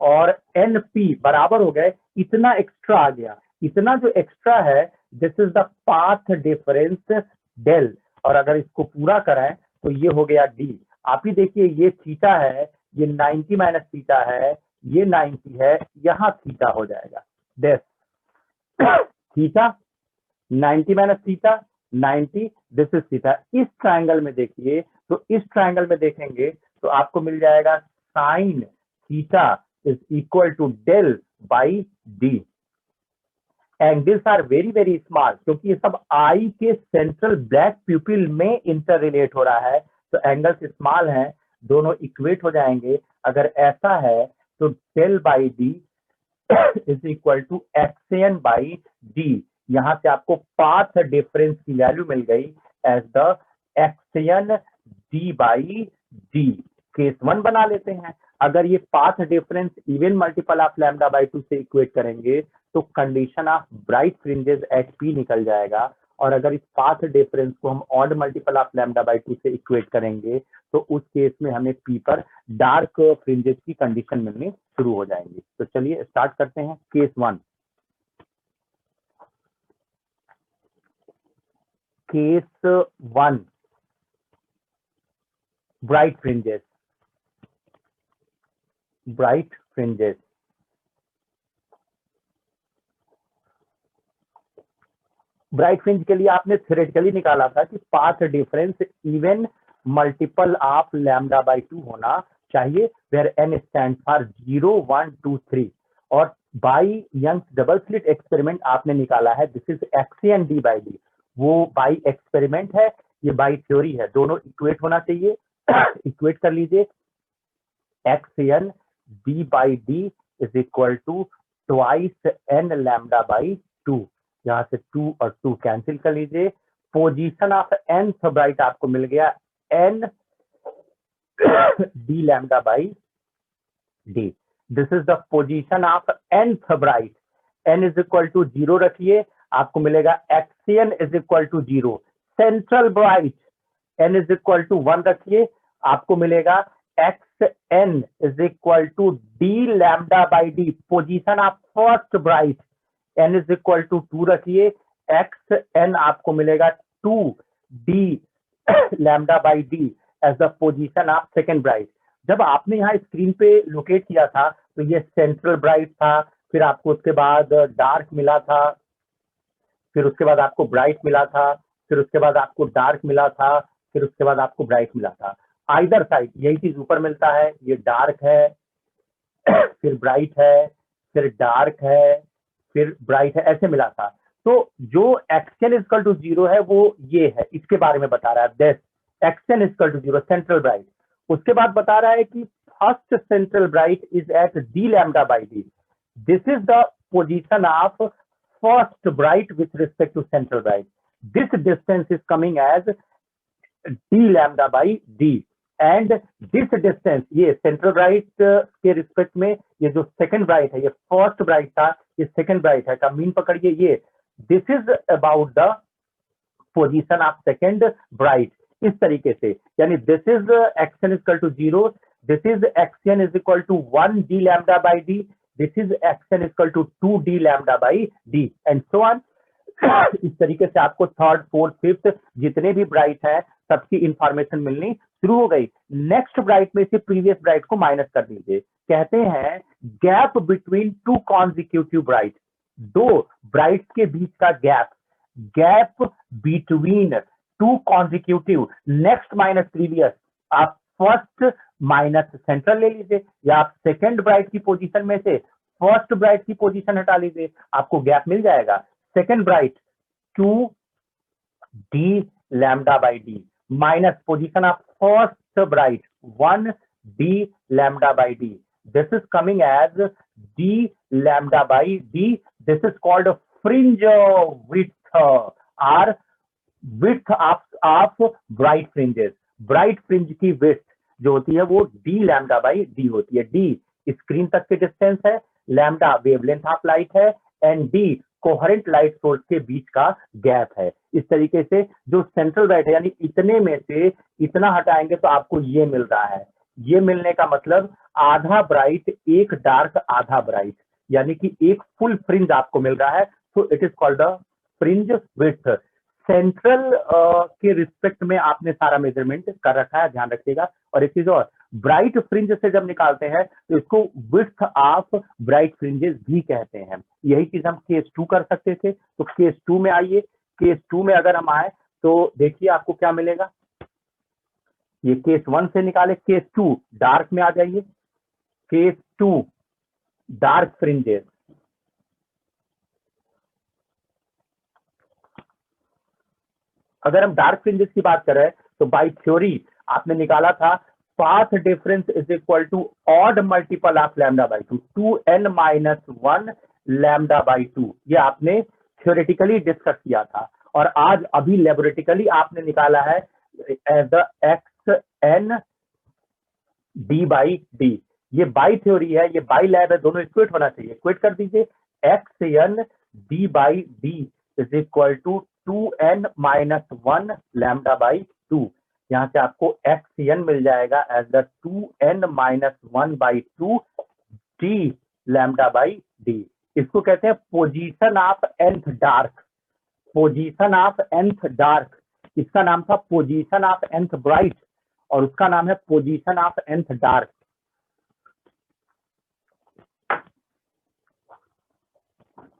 और NP बराबर हो गए, इतना एक्स्ट्रा आ गया, इतना जो एक्स्ट्रा है this is the path difference del, और अगर इसको पूरा करें तो ये हो गया D। आप ही देखिए ये थीटा है, ये 90 माइनस थीटा है, ये 90 है, यहाँ थीटा हो जाएगा this theta 90 minus theta 90, this is theta. इस ट्रायंगल में देखिए, तो इस ट्रायंगल में देखेंगे तो आपको मिल जाएगा sine theta is equal to del by D. Angles are very very small, क्योंकि ये सब आई के सेंट्रल ब्लैक प्यूपिल में इंटर रिलेट हो रहा है, तो एंगल्स स्मॉल हैं, दोनों इक्वेट हो जाएंगे। अगर ऐसा है तो del by D is equal to x n by D. यहां से आपको पाथ डिफरेंस की वैल्यू मिल गई as the x n D by D. Case 1 बना लेते हैं। अगर ये path difference even multiple of lambda by 2 से इक्वेट करेंगे तो condition of bright fringes at P निकल जाएगा, और अगर इस पाथ डिफरेंस को हम odd multiple of lambda by 2 से इक्वेट करेंगे तो उस केस में हमें पी पर डार्क फ्रिंजेस की कंडीशन मिलनी शुरू हो जाएंगी। तो चलिए स्टार्ट करते हैं case 1। Case 1 bright fringes, bright fringes. Bright fringe के लिए आपने थ्योरेटिकली निकाला था कि path difference even multiple of lambda by 2 होना चाहिए, वेयर n स्टैंड फॉर 0 1 2 3, और by Young's double slit experiment आपने निकाला है this is x n D by D. वो बाई एक्सपेरिमेंट है, ये बाई थ्योरी है, दोनों इक्वेट होना चाहिए। इक्वेट कर लीजिए, x n D by D is equal to twice n lambda by 2। यहां से 2 और 2 कैंसिल कर लीजिए। पोजीशन ऑफ nth ब्राइट आपको मिल गया n d lambda by d। This is the position of nth bright. n is equal to 0 रखिए, आपको मिलेगा x n is equal to 0। Central bright n is equal to 1 रखिए, आपको मिलेगा xn is equal to d lambda by d। Position of first bright n is equal to 2 रखिए, xn आपको मिलेगा 2d lambda by d as the position of second bright. जब आपने यहाँ screen पे लोकेट किया था तो ये सेंट्रल ब्राइट था, फिर आपको उसके बाद डार्क मिला था, फिर उसके बाद आपको ब्राइट मिला था, फिर उसके बाद आपको डार्क मिला था, फिर उसके बाद आपको ब्राइट मिला था। आइदर साइड यही चीज ऊपर मिलता है, ये डार्क है, फिर ब्राइट है, फिर डार्क है, फिर ब्राइट है, ऐसे मिला था। तो जो एक्शन इक्वल टू 0 है वो ये है, इसके बारे में बता रहा है, this x n equal to 0 central bright. उसके बाद बता रहा है कि first central bright is at D lambda by D. This is the position of first bright with respect to central bright. This distance is coming as D lambda by D, and this distance ये central bright के respect में ये जो second bright है, ये first bright था, ये second bright है, का मीन पकड़िए, ये this is about the position of second bright. इस तरीके से, यानी this is x n equal to 0, this is x n is equal to 1 D lambda by D, this is x n equal to 2 D lambda by D, and so on. इस तरीके से आपको third fourth fifth जितने भी ब्राइट हैं सबकी information मिलनी शुरू हो गई। नेक्स्ट ब्राइट में से प्रीवियस ब्राइट को माइनस कर दीजिए, कहते हैं gap between two consecutive bright. दो ब्राइट्स के बीच का gap between two consecutive next minus previous, आप फर्स्ट माइनस सेंट्रल ले लीजिए, या आप सेकेंड ब्राइट की पोजीशन में से फर्स्ट ब्राइट की पोजीशन हटा लीजिए, आपको गैप मिल जाएगा। Second bright 2 d lambda by d minus position of first bright 1 d lambda by d. This is coming as d lambda by d. This is called fringe width or width of bright fringes. Bright fringe की width जो होती है वो d lambda by d होती है। d screen तक के distance है, लैम्डा वेवलेंथ ऑफ लाइट है, and d coherent light source के बीच का गैप है। इस तरीके से जो सेंट्रल ब्राइट है, यानी इतने में से इतना हटाएंगे तो आपको ये मिल रहा है। ये मिलने का मतलब आधा ब्राइट एक डार्क आधा ब्राइट, यानी कि एक फुल फ्रिंज आपको मिल रहा है। तो it is called the fringe width. Central के रिस्पेक्ट में आपने सारा मेजरमेंट कर रखा है, ध्यान रखिएगा। और एक चीज और, ब्राइट फ्रिंज से जब निकालते हैं तो इसको विड्थ ऑफ ब्राइट फ्रिंजेस भी कहते हैं। यही चीज हम केस 2 कर सकते थे। तो केस 2 में आइए, केस 2 में अगर हम आए तो देखिए आपको क्या मिलेगा। ये केस 1 से निकाले, केस 2 डार्क में आ जाइए। केस 2 डार्क फ्रिंजेस, अगर हम डार्क फ्रिंजेस की बात कर रहे हैं तो बाय थ्योरी आपने निकाला था path difference is equal to odd multiple of lambda by 2, 2n minus 1 lambda by 2। ये आपने थ्योरेटिकली डिस्कस किया था, और आज अभी लेबोरेटिकली आपने निकाला है as the x n D by D. ये बाई थ्योरी है, ये बाई लैब है, दोनों इक्वेट होना चाहिए। इक्वेट कर दीजिए, x n D by D is equal to 2n minus 1 lambda by 2। यहां से आपको एक्स एन मिल जाएगा as the 2n minus 1 by 2 D lambda by D. इसको कहते हैं position of nth dark. Position of nth dark, इसका नाम था पोजीशन ऑफ nth ब्राइट, और उसका नाम है पोजीशन ऑफ nth डार्क।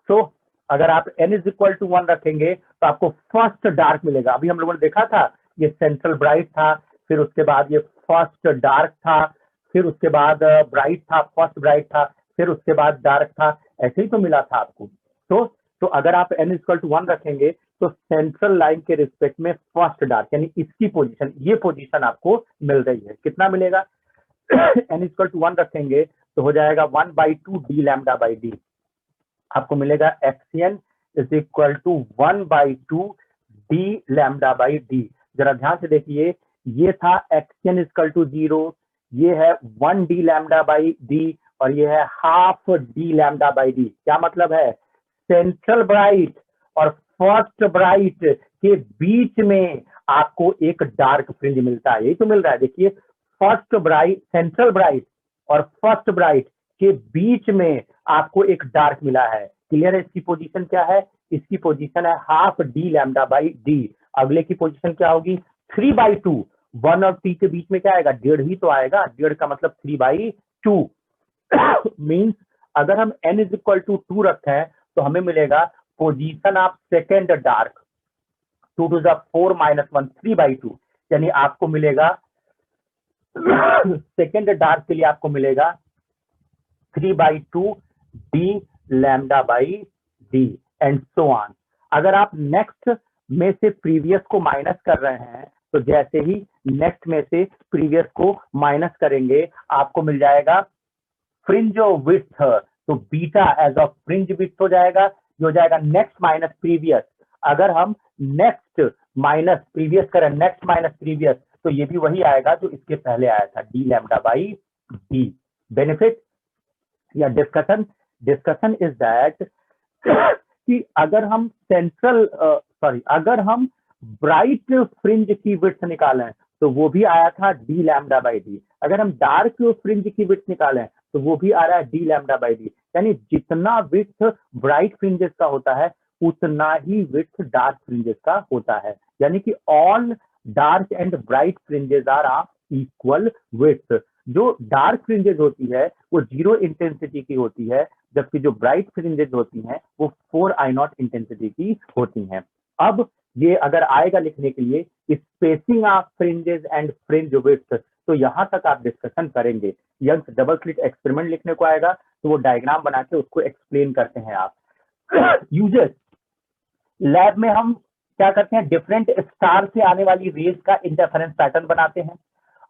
तो अगर आप n इज इक्वल टू 1 रखेंगे तो आपको फर्स्ट डार्क मिलेगा। अभी हम लोगों ने देखा था ये सेंट्रल ब्राइट था, फिर उसके बाद ये फर्स्ट डार्क था, फिर उसके बाद ब्राइट था, फर्स्ट ब्राइट था, फिर उसके बाद डार्क था। ऐसे ही तो मिला था आपको। तो अगर आप n इक्वल टू 1 रखेंगे तो सेंट्रल लाइन के रिस्पेक्ट में फर्स्ट डार्क, यानी इसकी पोजीशन, ये पोजीशन आपको मिल रही है। कितना मिलेगा? n इक्वल टू 1 रखेंगे तो हो जाएगा 1/2 डी लैम्डा बाई डी। आपको मिलेगा x n is equal to 1/2 D lambda by D. जरा ध्यान से देखिए, ये था एक्सएन इक्वल टू 0, ये है 1 डी लैम्डा बाई डी, और ये है half D lambda by D. क्या मतलब है? सेंट्रल ब्राइट और फर्स्ट ब्राइट के बीच में आपको एक डार्क फ्रिंज मिलता है। यही तो मिल रहा है। देखिए, फर्स्ट ब्राइट, सेंट्रल ब्राइट और फर्स्ट ब्राइट के बीच में आपको एक डार्क मिला है। क्लियर है? इसकी पोजीशन क्या है? इसकी पोजीशन है half D lambda by D. अगले की पोजीशन क्या होगी? 3/2। 1 और t के बीच में क्या आएगा? 1.5 ही तो आएगा। 1.5 का मतलब 3/2 मीन्स अगर हम n इज इक्वल टू 2 रखें तो हमें मिलेगा position of second dark 2 to the 4 minus 1, 3/2। यानी आपको मिलेगा सेकेंड डार्क के लिए आपको मिलेगा 3/2 D lambda by D and so on. अगर आप नेक्स्ट में से प्रीवियस को माइनस कर रहे हैं तो जैसे ही नेक्स्ट में से प्रीवियस को माइनस करेंगे आपको मिल जाएगा फ्रिंज विड्थ। तो beta as a fringe width हो जाएगा, ये हो जाएगा नेक्स्ट माइनस प्रीवियस। अगर हम नेक्स्ट माइनस प्रीवियस करें, नेक्स्ट माइनस प्रीवियस, तो ये भी वही आएगा जो इसके पहले आया था, D lambda by D. Benefit या डिस्कशन इज दैट कि अगर हम अगर हम ब्राइट फ्रिंज की विड्थ निकालें तो वो भी आया था डी लैम्डा बाई डी। अगर हम डार्क फ्रिंज की विड्थ निकालें तो वो भी आ रहा है डी लैम्डा बाई डी। यानी जितना विड्थ ब्राइट फ्रिंजेस का होता है उतना ही विड्थ डार्क फ्रिंजेस का होता है। यानी कि all dark and bright fringes are of equal width. जो डार्क फ्रिंजेस होती है वो 0 इंटेंसिटी की होती है, जबकि जो ब्राइट फ्रिंजेस होती हैं वो 4 I0 इंटेंसिटी की होती हैं। अब ये अगर आएगा लिखने के लिए spacing of fringes and fringe width, तो यहां तक आप डिस्कशन करेंगे। यंग्स डबल स्लिट एक्सपेरिमेंट लिखने को आएगा तो वो डायग्राम बना के उसको एक्सप्लेन करते हैं आप। यूजर्स लैब में हम क्या करते हैं, डिफरेंट स्टार से आने वाली रेज का इंटरफेरेंस पैटर्न बनाते हैं।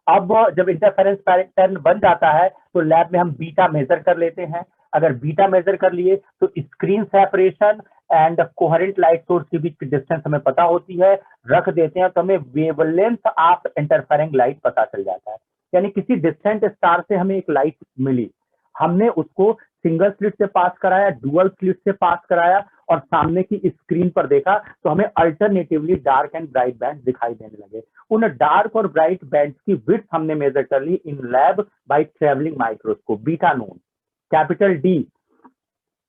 अब जब इंटरफेरेंस पैटर्न बन जाता है तो लैब में हम बीटा मेजर कर लेते हैं। अगर बीटा मेजर कर लिए तो screen separation and coherent light source के बीच की डिस्टेंस हमें पता होती है, रख देते हैं तो हमें वेवलेंथ ऑफ इंटरफेरिंग लाइट पता चल जाता है। यानी किसी डिस्टेंट स्टार से हमें एक लाइट मिली, हमने उसको सिंगल स्लिट से पास कराया, डुअल स्लिट से पास कराया और सामने की स्क्रीन पर देखा तो हमें alternatively dark and bright band दिखाई देने लगे। उन डार्क और ब्राइट बैंड्स की विड्थ हमने मेजर कर ली in lab by travelling microscope. Beta known, capital D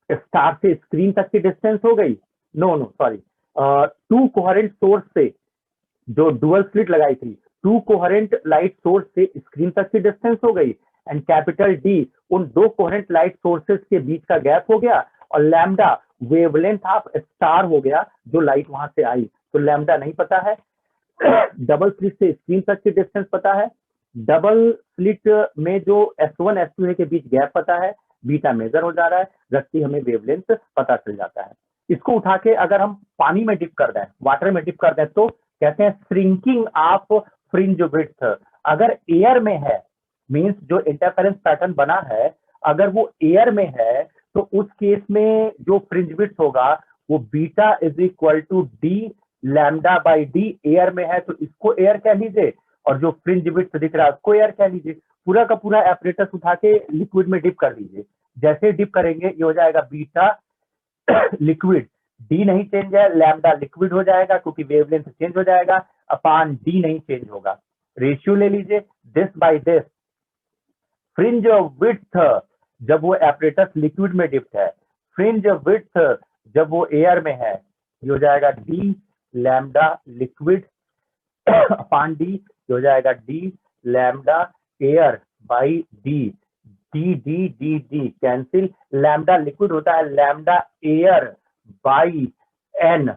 star से स्क्रीन तक की डिस्टेंस हो गई, नो सॉरी, 2 कोहेरेंट सोर्स से जो डुअल स्लिट लगाई थी, 2 कोहेरेंट लाइट सोर्स से स्क्रीन तक की डिस्टेंस हो गई, एंड कैपिटल डी उन 2 कोहेरेंट लाइट सोर्सेस के बीच का गैप हो गया, और लैम्डा वेवलेंथ ऑफ स्टार हो गया जो लाइट वहां से आई। तो लैम्डा नहीं पता है, डबल स्लिट से स्क्रीन तक की डिस्टेंस पता है, डबल स्लिट में जो S1 S2 के बीच गैप पता है, बीटा मेजर हो जा रहा है, रखती हमें वेवलेंथ पता चल जाता है। इसको उठा के अगर हम पानी में डिप कर दें, वाटर में डिप कर दें, तो कहते हैं श्रिंकिंग ऑफ फ्रिंज विड्थ। अगर एयर में है, मींस जो इंटरफेरेंस पैटर्न बना है अगर वो एयर में है तो उस केस में जो फ्रिंज विड्थ होगा वो beta is equal to D lambda by D. Air में है तो इसको एयर कह लीजिए और जो फ्रिंज विड्थ दिख रहा है उसको एयर कह लीजिए। पूरा का पूरा एपरेटस उठा के लिक्विड में डिप कर दीजिए। जैसे डिप करेंगे ये हो जाएगा बीटा लिक्विड, डी नहीं चेंज है, लैम्डा लिक्विड हो जाएगा क्योंकि वेवलेंथ चेंज हो जाएगा, अपान डी नहीं चेंज होगा। रेशियो ले लीजिए this by this. Fringe width जब वो एपरेटस लिक्विड में डिप्ट है, फ्रिंज विड्थ जब वो एयर में है, ये हो जाएगा D lambda liquid upon D, ये हो जाएगा D lambda air by D. D D D D cancel, lambda liquid होता है lambda air by n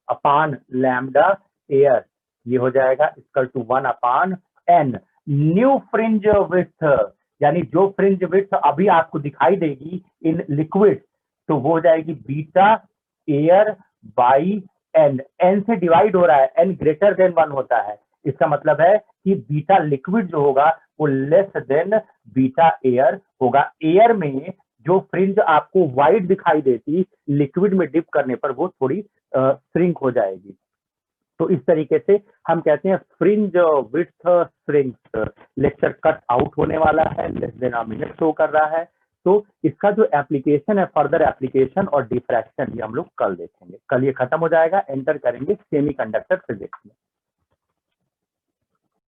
upon lambda air, ये हो जाएगा equal to 1 upon n. New fringe width यानी जो फ्रिंज विड्थ अभी आपको दिखाई देगी इन लिक्विड तो वो हो जाएगी beta air by n. N से डिवाइड हो रहा है, एन ग्रेटर देन 1 होता है, इसका मतलब है कि बीटा लिक्विड जो होगा वो लेस देन बीटा एयर होगा। एयर में जो फ्रिंज आपको वाइड दिखाई देती, लिक्विड में डिप करने पर वो थोड़ी श्रिंक हो जाएगी। तो इस तरीके से हम कहते हैं fringe width shrinks. Lecture cut out होने वाला है, less than a minute show कर रहा है। तो इसका जो एप्लीकेशन है, फर्दर एप्लीकेशन और डिफ्रैक्शन, ये हम लोग कल देखेंगे। कल ये खत्म हो जाएगा, एंटर करेंगे सेमीकंडक्टर फिजिक्स में।